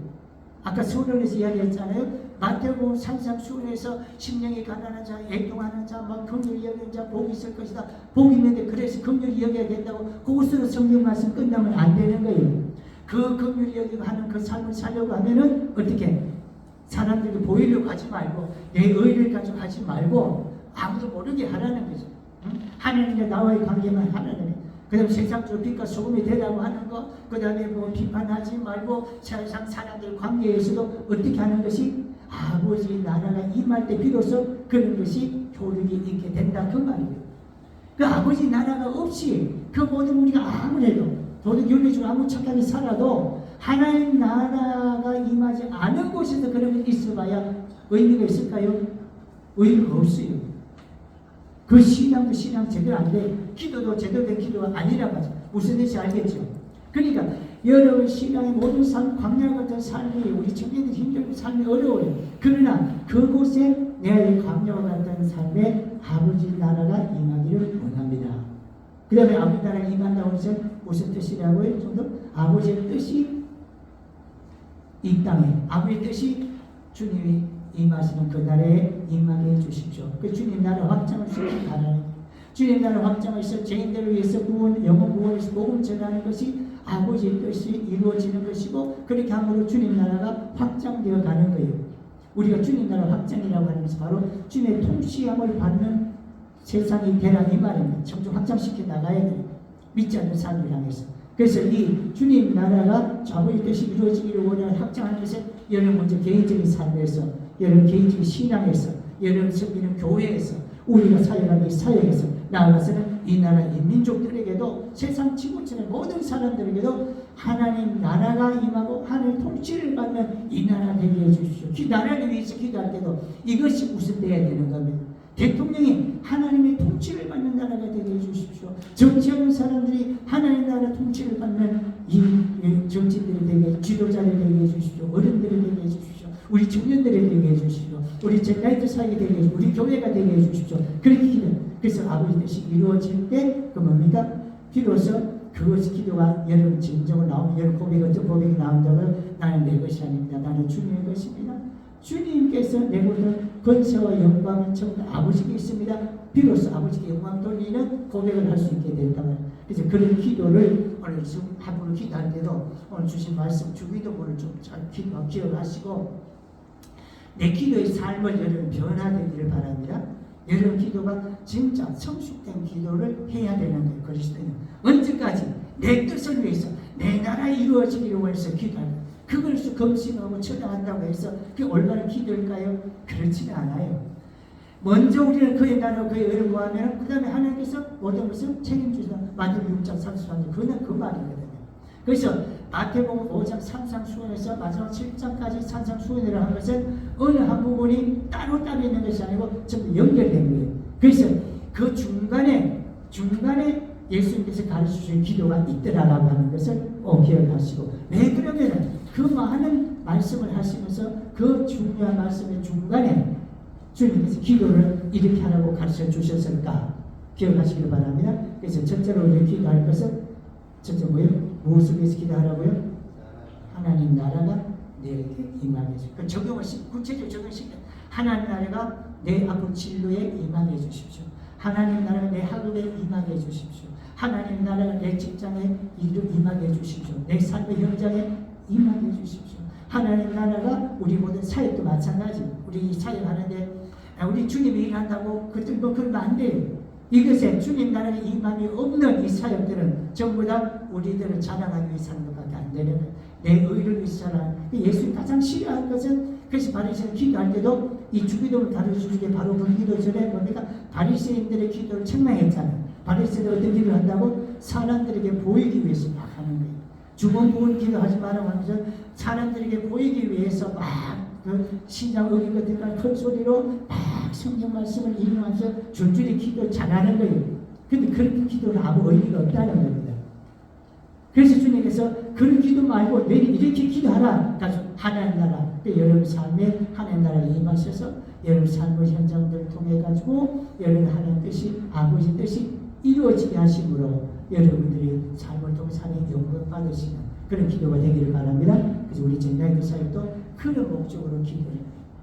아까 서론에서 이야기했잖아요. 마태복음 산상수훈에서 심령이 가난한 자, 애통하는 자, 막 긍휼히 여기는 자 복이 있을 것이다. 복이 있는데 그래서 긍휼히 여겨야 된다고 그것으로 성경 말씀 끝나면 안 되는 거예요. 그 긍휼히 여기고 하는 그 삶을 살려고 하면은 어떻게 사람들이 보이려고 하지 말고 내 의를 가지고 하지 말고 아무도 모르게 하라는 거죠. 응? 하나님과 나와의 관계만 하라는 거예요. 그 다음에 세상적으로 빛과 소금이 되라고 하는 거, 그 다음에 뭐 비판하지 말고 세상 사람들 관계에서도 어떻게 하는 것이 아버지 나라가 임할 때 비로소 그런 것이 효력이 있게 된다 그 말이에요. 그 아버지 나라가 없이 그 모든 우리가 아무래도 도덕 윤리적으로 아무 착하게 살아도 하나님 나라가 임하지 않은 곳에서 그런 게 있어봐야 의미가 있을까요? 의미가 없어요. 그 신앙도 신앙 제대로 안 돼. 기도도 제대로 된 기도가 아니란 말이죠. 무슨 뜻인지 알겠죠? 그러니까 여러분 신앙의 모든 삶, 광야 같은 삶이 우리 청년들 힘들고 삶이 어려워요. 그러나 그곳에 내 광야와 같은 삶에 아버지 나라가 임하기를 원합니다. 그 다음에 아버지 나라가 임한다고 해서 무슨 뜻이라고요? 좀 더 아버지의 뜻이 이 땅에 아버지의 뜻이 주님이 임하시는 그 나라에 임하게 해주십시오. 그 주님 나라 확장을 시키기 바라는 주님 나라 확장을 해서 죄인들을 위해서 구원, 영혼 구원을 위해서 복음 전하는 것이 아버지의 뜻이 이루어지는 것이고 그렇게 함으로 주님 나라가 확장되어 가는 거예요. 우리가 주님 나라 확장이라고 하는 것은 바로 주님의 통치함을 받는 세상이 되라 이 말입니다. 점점 확장시켜 나가야 돼요. 믿지 않는 사람을 향해서. 그래서 이 주님 나라가 아버지의 뜻이 이루어지기를 원하는 확장하는 것은 여러분 먼저 개인적인 삶에서 여러분 개인적인 신앙에서 여러분 섬기는 교회에서 우리가 사역하는 이 사역에서 나아가서는 이 나라 인민족들에게도 세상 지구촌의 모든 사람들에게도 하나님 나라가 임하고 하나님 통치를 받는 이 나라 되게 해주십시오. 그 나라를 위해서 기도할 때도 이것이 우선되어야 되는 겁니다. 대통령이 하나님의 통치를 받는 나라가 되게 해주십시오. 정치하는 사람들이 하나님 나라 통치를 받는 이 정치인들이 되게 지도자를 되게 해주십시오. 어른들이 되게 해주십시오. 우리 청년들이 되게 해주십시오. 우리 젠라이트 사회가 되게 해주십시오. 우리 교회가 되게 해주십시오. 그렇게 기도. 그래서 아버지 뜻이 이루어질 때 그 뭡니까? 비로소 그것이 기도가 여러분 진정으로 나오면 여러분 고백이 어떤 고백이 나온다고요? 나는 내 것이 아닙니다. 나는 주님의 것입니다. 주님께서 내모든 권세와 영광은 전부 아버지께 있습니다. 비로소 아버지께 영광 돌리는 고백을 할 수 있게 된다면 그래서 그런 기도를 오늘 하루를 기도할 때도 오늘 주신 말씀 주기도문을 좀 잘 기억하시고 내 기도의 삶을 여러분 변화되기를 바랍니다. 여러분 기도가 진짜 성숙된 기도를 해야 되는 거예요. 그리스도는 언제까지 내 뜻을 위해서 내 나라 이루어지기를 원해서 기도하는 그걸 검신하고 처당한다고 해서 그게 올바른 기도일까요? 그렇지는 않아요. 먼저 우리는 그의 나라와 그의 의를 구하면 그 다음에 하나님께서 모든 것을 책임주시다. 마태복음 6장 33절 그건 그 말이거든요. 그래서 마태복음 5장 산상수훈에서 마지막 7장까지 산상수훈이라고 하는 것은 어느 한 부분이 따로 있는 것이 아니고 전부 연결된 거예요. 그래서 그 중간에 예수님께서 가르쳐주신 기도가 있더라라고 하는 것을 기억하시고 왜 그러면 그 많은 말씀을 하시면서 그 중요한 말씀의 중간에 주님께서 기도를 이렇게 하라고 가르쳐 주셨을까 기억하시길 바랍니다. 그래서 첫째로 우리 기도할 것은 첫째 뭐예요? 무엇을 위해서 기도하라고요? 하나님 나라가 내게 임하게 해주십시오. 그 적용을 구체적으로 적용시켜 하나님 나라가 내 아픈 진로에 임하게 해주십시오. 하나님 나라가 내 학업에 임하게 해주십시오. 하나님 나라가 내 직장에 임하게 해주십시오. 내 삶의 현장에 임하게 해주십시오. 하나님 나라가 우리 모든 사역도 마찬가지. 우리 사역하는데 우리 주님이 일한다고 그러면 안 돼요. 이것에 주님 나라의 임함이 없는 이 사역들은 전부 다 우리들을 자랑하기 위해서 하는 것밖에 안 되는 거예요. 내 의를 위해서 하는 예수님 가장 싫어하는 것은 그래서 바리새인 기도할 때도 이 주기도를 가르쳐주게 바로 그 기도 전에 뭡니까? 바리새인들의 기도를 책망했잖아요. 바리새인들 어떤 기도를 한다고? 사람들에게 보이기 위해서 막 하는 거예요. 주먹부은 기도하지 말라고 하면서 사람들에게 보이기 위해서 막 그 신장 어긴 것들과 큰 소리로 막 성경 말씀을 인용하면서 줄줄이 기도 잘하는 거예요. 근데 그렇게 기도는 아무 의미가 없다는 겁니다. 그래서 주님께서 그런 기도 말고 왜 이렇게 기도하라. 가지고 하나님 나라, 여러분 삶에 하나님 나라에 임하셔서 여러분 삶의 현장들을 통해 가지고 여러분 하나님 뜻이 아버지 뜻이 이루어지게 하심으로 여러분들이 삶을 통해 하나님 영광 받으시는 그런 기도가 되기를 바랍니다. 그래서 우리 젠라이트 사역도 그런 목적으로 기도해요.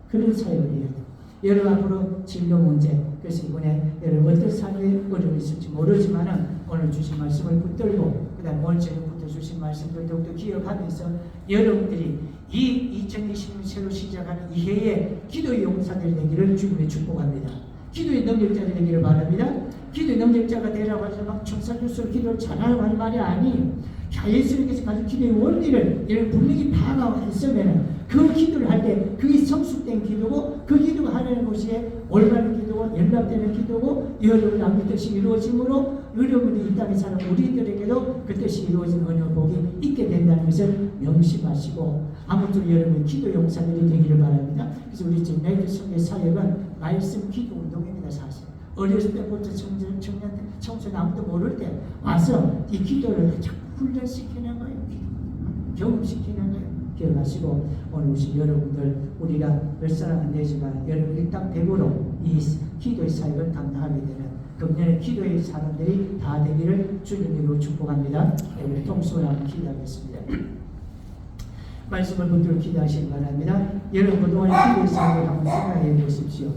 그런 사역을 해야 돼요. 여러분 앞으로 진로 문제, 그래서 이번에 여러분 어떤 삶에 어려움이 있을지 모르지만은 오늘 주신 말씀을 붙들고 그 다음 오늘 저녁부터 주신 말씀들 더욱더 기억하면서 여러분들이 이 2020년 새로 시작 시작하는 이해에 기도의 용사들이 되기를 주님의 축복합니다. 기도의 능력자들이 되기를 바랍니다. 기도의 능력자가 되라고 해서 막 청산유수로 기도를 잘하라고 하는 말이 아니에요. 예수님께서 가진 기도의 원리를 여러분 분명히 파악했으면 그 기도를 할 때 그게 성숙된 기도고 그 기도가 하나님 곳에 올바른 기도고 연락되는 기도고 여러분 남의 뜻이 이루어짐으로 여러분이 이 땅에 사는 우리들에게도 그 뜻이 이루어진 은혜와 복이 있게 된다는 것을 명심하시고 아무쪼록 여러분 기도 용사들이 되기를 바랍니다. 그래서 우리 지금 나이트 성례 사역은 말씀 기도 운동입니다. 사실 어렸을 때부터 청소년 아무도 모를 때 와서 이 기도를 자꾸 훈련시키는 거예요. 경험시키는 거예요. 기억하시고 오늘 오신 여러분들 우리가 몇 사람 안 되지만 여러분 일당 100으로 이 기도의 사역을 감당하게 되는 금년에 기도의 사람들이 다 되기를 주님으로 축복합니다. 우리 통성을 한번 기도하겠습니다. 말씀을 붙들고 기도하시기 바랍니다. 여러분 그동안 기도의 사역을 한번 생각해 보십시오.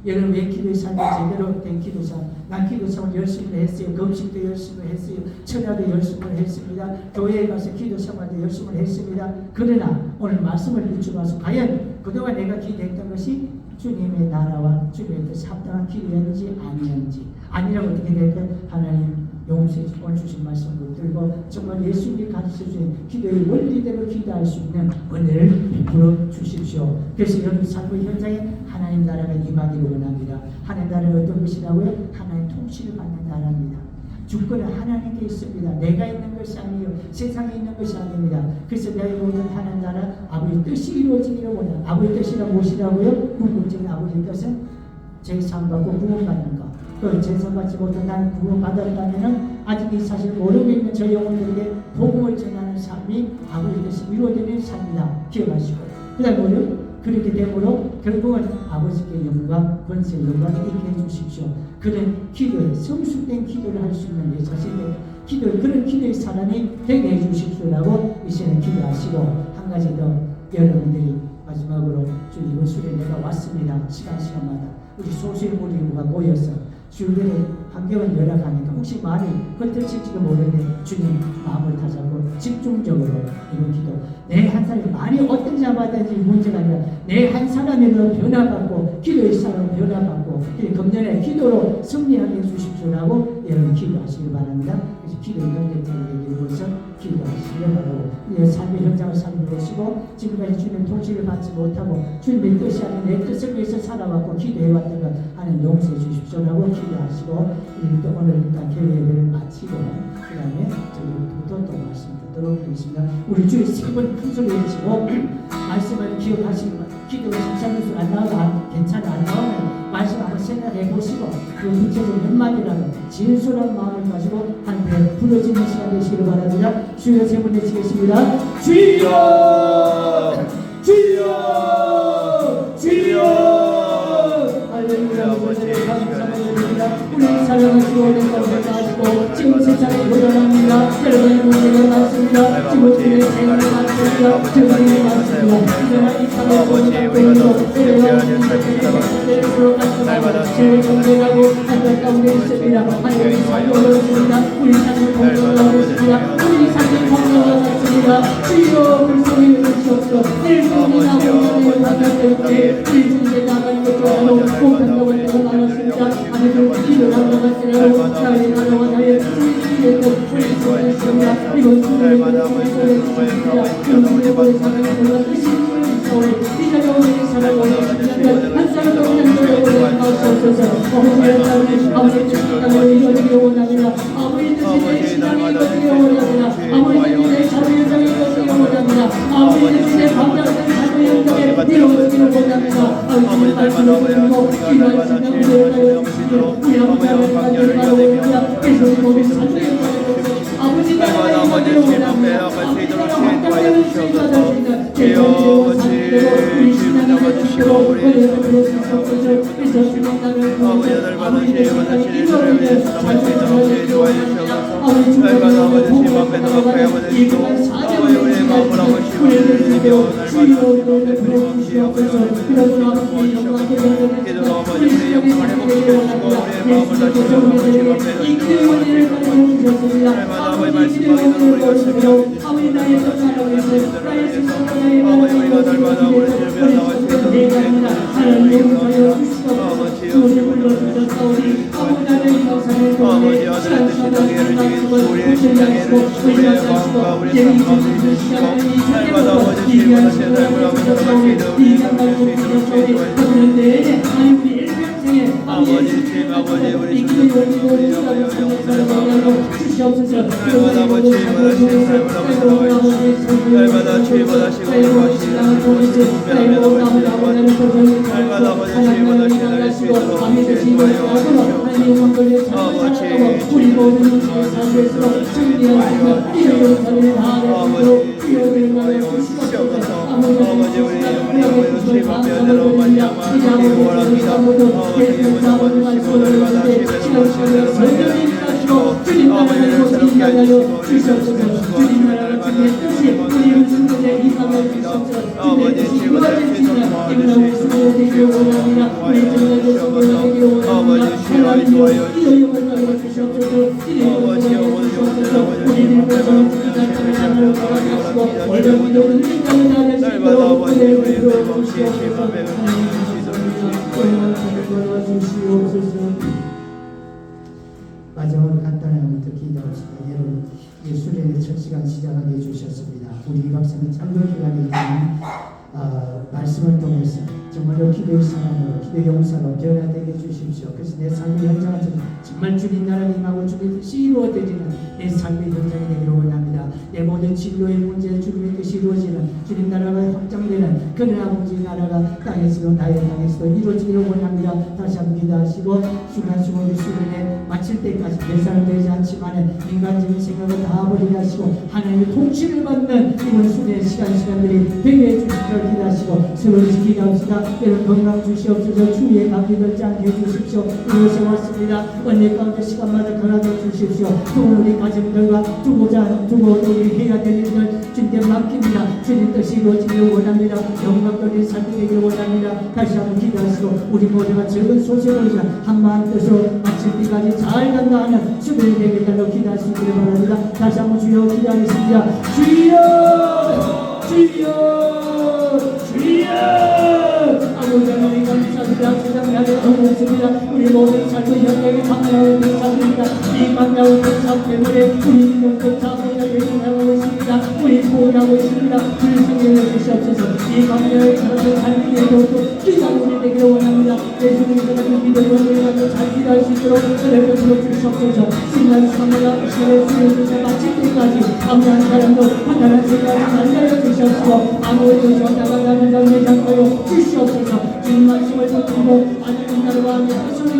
여러분 왜 기도의 삶이 제대로 된 기도 삶? 난 기도 삶을 열심히 했어요. 금식도 열심히 했어요. 천야도 열심히 했습니다. 교회에 가서 기도 생활도 열심히 했습니다. 그러나 오늘 말씀을 붙여봐서 과연 그동안 내가 기도했던 것이 주님의 나라와 주님의 뜻에 합당한 기도였는지 아니었는지 아니라고 어떻게 될까? 하나님 용서해 오늘 주신 말씀 붙들고 정말 예수님이 가르쳐주신 기도의 원리대로 기도할 수 있는 은혜를 베풀어 주십시오. 그래서 여러분 삶의 현장에 하나님 나라가 임하기를 원합니다. 하나님 나라가 어떤 것이라고요? 하나님 통치를 받는 나라입니다. 주권은 하나님께 있습니다. 내가 있는 것이 아니요 세상에 있는 것이 아닙니다. 그래서 내가 이루어진 하나님 나라 아버지 뜻이 이루어지기를 원합니다. 아버지 뜻이란 무엇이라고요? 궁극적인 아버지 뜻은 제사받고 구원받는 것. 그 제사받지 못한 나는 구원받았다면 아직 이 사실을 모르고 있는 저 영혼들에게 복음을 전하는 삶이 아버지 뜻이 이루어지는 삶이다. 기억하시고 그 다음에 뭐요? 그렇게 되므로 결국은 아버지께 영광, 권세, 영광을 있게 해주십시오. 그런 기도에 성숙된 기도를 할 수 있는 내 자신의 기도, 그런 기도의 사람이 되게 해주십시오라고 이 시간에 기도하시고 한 가지 더 여러분들이 마지막으로 주 이번 수련회 내가 왔습니다. 시간마다 우리 소수의 무리가 모여서 주변의 환경을 열악하니까 혹시 말이 흩어질지도 모르는데 주님 마음을 다잡고 집중적으로 이런 기도 내 한 사람이 말이 어떤 자마다든지 문제가 아니라 내 한 사람에도 변화받고 기도의 사람으로 변화받고 금년에 기도로 승리하게 해주십시오라고 여러분 기도하시기 바랍니다. 그래서 기도의 능력자를 위해서 기도하시기 바라고 삶의 현장을 살펴보시고 지금까지 주님의 통치를 받지 못하고 주님의 뜻이 아닌 내 뜻을 위해서 살아왔고 기도해왔던 것 하나님 용서해 주십시오라고 기도하시고 오늘 일단 교회 예배를 마치고 그 다음에 저희부터 또 말씀 듣도록 하겠습니다. 우리 주의 세 번 큰 소리 해주시고 말씀을 기억하시고 기도가 상상해서 안 나와도 괜찮아 안 나오면 말씀 한번 생각해 보시고 그 구체적인 몇 마디라도 진솔한 마음을 가지고 한테 부러지는 시간 되시기를 바랍니다. 주여 세 번 외치겠습니다. 주여 주여 주여 할렐루야. 우리 사랑하시고 내가 감사하시고 지금 세상에 도전합니다. 여러분의 문제가 많습니다. 지금 주의 생각이 많습니다. 주님이 많습니다. 이제는 이 사회의 모든 것들로 내려가서 제일 건강하고 안타까운데 있습니다. 하나님의 삶이 어렵습니다. 우리 삶이 건강하고 있습니다. 우리 삶이 건강하고 있습니다. 주여 불쌍히 여기시옵소서. 내일 손이 나오는 방향 때문에 우리 중에 나가는 것도 하고 못한다고 할 때가 많았습니다. 하나님을 기도하는 것이라고 나의 나라와 나의 주의 뜻 우리 손에 있습니다. 이번 주님의 손에 있습니다. 주님의 손에 사랑을 뜻이 이 자리에 오는 사랑을 한 사람도 그냥 노래를 하옵소서. 아버지의 사랑을 아버지의 축복을 이루어지기 원합니다. 아버지의 뜻이 내 신앙이 이루어지기 원합니다. 아버지의 뜻이 내 자유 현장이 이루어지기 원합니다. 아버지의 뜻이 내 방장된 자유 현장에 이루어지기를 원합니다. 아버지의 말씀을 듣고 기도할 수 있는 우리의 우리 아버지의 관계를 바라봅니다. 그래서 우리 몸이 자유 현장에 아버지 나라가 이루어지기를 원합니다. 아버지가 확장되는 수익을 받을 수 있는 제자들의 삶대로 우리 신앙을 해주시고 은혜를 주옵소서. 그래서 주님 나를 부르고 아버지의 생각이 이루어지는 자유를 주옵소서. 아버지 주님의 복음을 받아가는 이 그만 사정을 우리를 주시고 주의로 부르시옵소서. 그래서 아버지 영광의 영광을 우리 신앙의 삶을 원합니다. 예수님의 정리를 이 기도의 원리를 가르쳐주셨습니다. 아버지 이 기도의 원리를 가르쳐주시고 아버지 나의 전하라고 해서 나의 생각과 나의 마음을 이루어지는 하나님 용서하여 주시옵소서. 주님 불러주셨사오니 아버지 하나님 감사를 통해 시간시간을 주시고 우리의 심장에를 우리의 마음과 우리의 삶을 주시고 날마다 이기한 신을 주셨사오니 이기한 말씀 주셨사오니 그들은 내내 하나님 우리 일평생에 아버지 주님 아버지 우리 이기는 원리고 시간을 참여하여 주시옵소서. 날마다 주님보다 신 삶을 아버지 날마다 주님보다 신을 신앙을 통해서 날마다 아버지 주님보다 신을 수 있도록 하나님 영광을 찬양하고 우리 모든 인생의 삶에서 승리하시며 이런 용사를 다하시도록 기억을 말하여 주시옵소서. 아버지 우리 영광을 주님 앞에 하나로 말미암아 주님을 원합니다. 아버지 아버지 말씀을 받아 시간을 설명해 주시고 주님 나라를 새롭게 하여 주시옵소서. 주님 나라가 주님의 뜻이 우리 순간에 임하여 주시옵소서. 주님의 뜻이 이루어지시나 이분의 수고를 되기를 원합니다. 우리 주님의 수고를 되기를 원합니다. 하나님 이름을 나눠 주시옵소서. 이름을 나눠 주시옵소서. 우리는 모든 주님의 나라를 받아주시고 이런 믿음은 인간을 나눠주시도록 은혜를 베풀어 주시옵소서. 마지막으로 간단한 것부터 기도합시다. 여러분, 수련의 첫 시간 시작하게 해주셨습니다. 우리 박사는 짧은 기간에 있지만 말씀을 통해서 정말로 기도의 사람으로 기도의 용사로 변화되게 해주십시오. 그래서 내 삶의 현장은 정말 주님 나라를 임하고 주님의 뜻이 이루어지는 내 삶의 현장이 되기를 원합니다. 내 모든 진로의 문제 주님의 뜻이 이루어지는 주님 나라가 확장되는 그런 아버지 나라가 땅에서도 나의 땅에서도 이루어지기를 원합니다. 다시 한번 기도하시고 순간순간 우리 수련회 마칠 때까지 계산은 되지 않지만 인간적인 생각을 다 버리게 하시고 하나님의 통치를 받는 이번 수련회 시간들이 되게 해주시기를 기도하시고 서로 기도합시다. 여러분 건강 주시옵소서. 주위에 감기 걸지 않게 해주십시오. 이곳에 왔습니다. 언니 가운데 시간마다 걸어줘 주십시오. 또 우리 가정들과 두고 우리 해야 될 일들 주님께 맡깁니다. 주님 뜻이 이루어지기를 원합니다. 영광돌린 삶이 되기를 원합니다. 다시 한번 기도하시고 우리 모두가 적은 소식을 한마음 뜻으로 마칠 때까지 잘 간다하는 수련이 되겠다고 기도할 수 있기를 바랍니다. 다시 한번 주여 기도하겠습니다. 주여 주여 주여 아버지 하나님 감사합니다. 주장하게 얻었습니다. 우리 모든 삶의 현장에 감사하고 감사합니다. 이 감사하고 감사 때문에 우리 인생을 감사하게 행하고 있습니다. 우리 포기하고 있습니다. 주의 성령을 주시옵소서. 이 감사의 사람을 삶이 되도록 기도하고 되기를 원합니다. 예수님께서 그 믿음을 가지고 잘 기도할 수 있도록 은혜를 주시옵소서. 신난 수감과 시간의 수련을 마칠 때까지 감사한 사람도 판단한 생각을 만나여 주시옵소서. 아무것도 전화가다는 자의 장소로 주시옵소서. 주님 말씀을 듣고 하나님 나라와 함께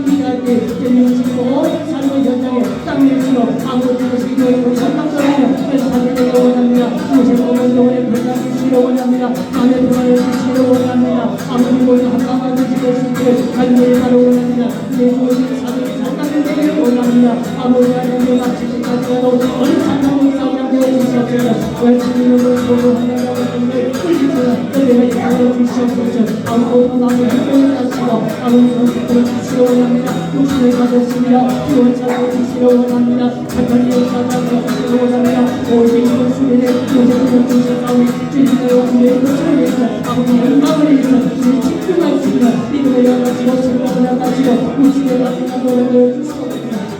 기도할 때 대명시고 삶의 현장에 땅일수록 아무것도 시도에 전망적으로 연상이 되기를 원합니다. 무슨 공원 동안에 변화를 주시기를 원합니다. 마음의 변화를 주시기를 원합니다. 아무리 모두 한방만 드시고 싶기를 간절히 바로 원합니다. 내 주어진 사정이 잘 되기를 원합니다. 아무리 하나님의 마칠 때까지라도 어느 상황을 싸우게 되어 주시옵소서. 열심히 이름을 보고 하나님의 은혜를 흘리시는 은혜를 인하여 주시옵소서. 아무것도 마음에 흔들리지 않시고 아무것도 흔들어 주시기를 원합니다. 욕심을 가졌습니다. 기원 찾아 주시기를 원합니다. 착한 역사를 주시기를 원합니다. 오직 이번 수련에 요새부터 주셨사오니 주님의 원수의 것을 위해서 아버지 영광을 위해서 우리 집중할 수 있는 믿음을 열어가지고 생각을 가지고 우주의 마지막 노래를 주시옵소서.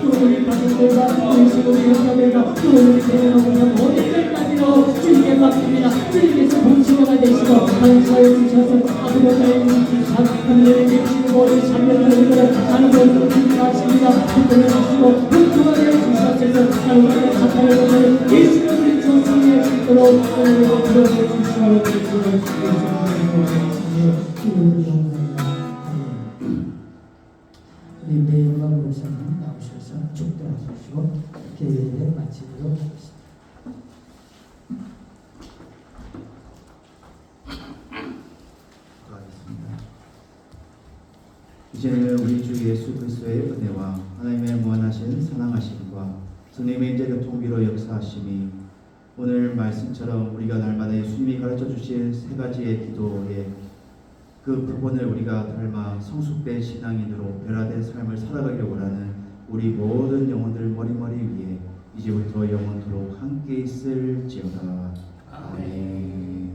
또 우리 가족들과 우리 시골의 형제들과 또 우리 대회로부터 모든 일까지로 주님께 맡깁니다. 주님께서 공신호가 되시고 감사해 주셔서 아버지의 참 은혜를 주시는 모든 참여자들을 하나님을 기도하십니다. 기도를 하시고 분투하게 주시옵소서. 하나님의 사탄을 보는 예수를 우리 조상의 주도록 은혜를 들어주시옵소서. 우리 매일과 목사님 나오셔서 축도하시고 계획을 마치도록 하겠습니다. 이제는 우리 주 예수 그리스도의 은혜와 하나님의 무한하신 사랑하심과 성령의 인재 교통비로 역사하심이 오늘 말씀처럼 우리가 날마다 예수님이 가르쳐 주신 세 가지의 기도에 그 부분을 우리가 닮아 성숙된 신앙인으로 변화된 삶을 살아가기를 원하는 우리 모든 영혼들 머리머리 위에 이제부터 영원토록 함께 있을지어다. 아멘.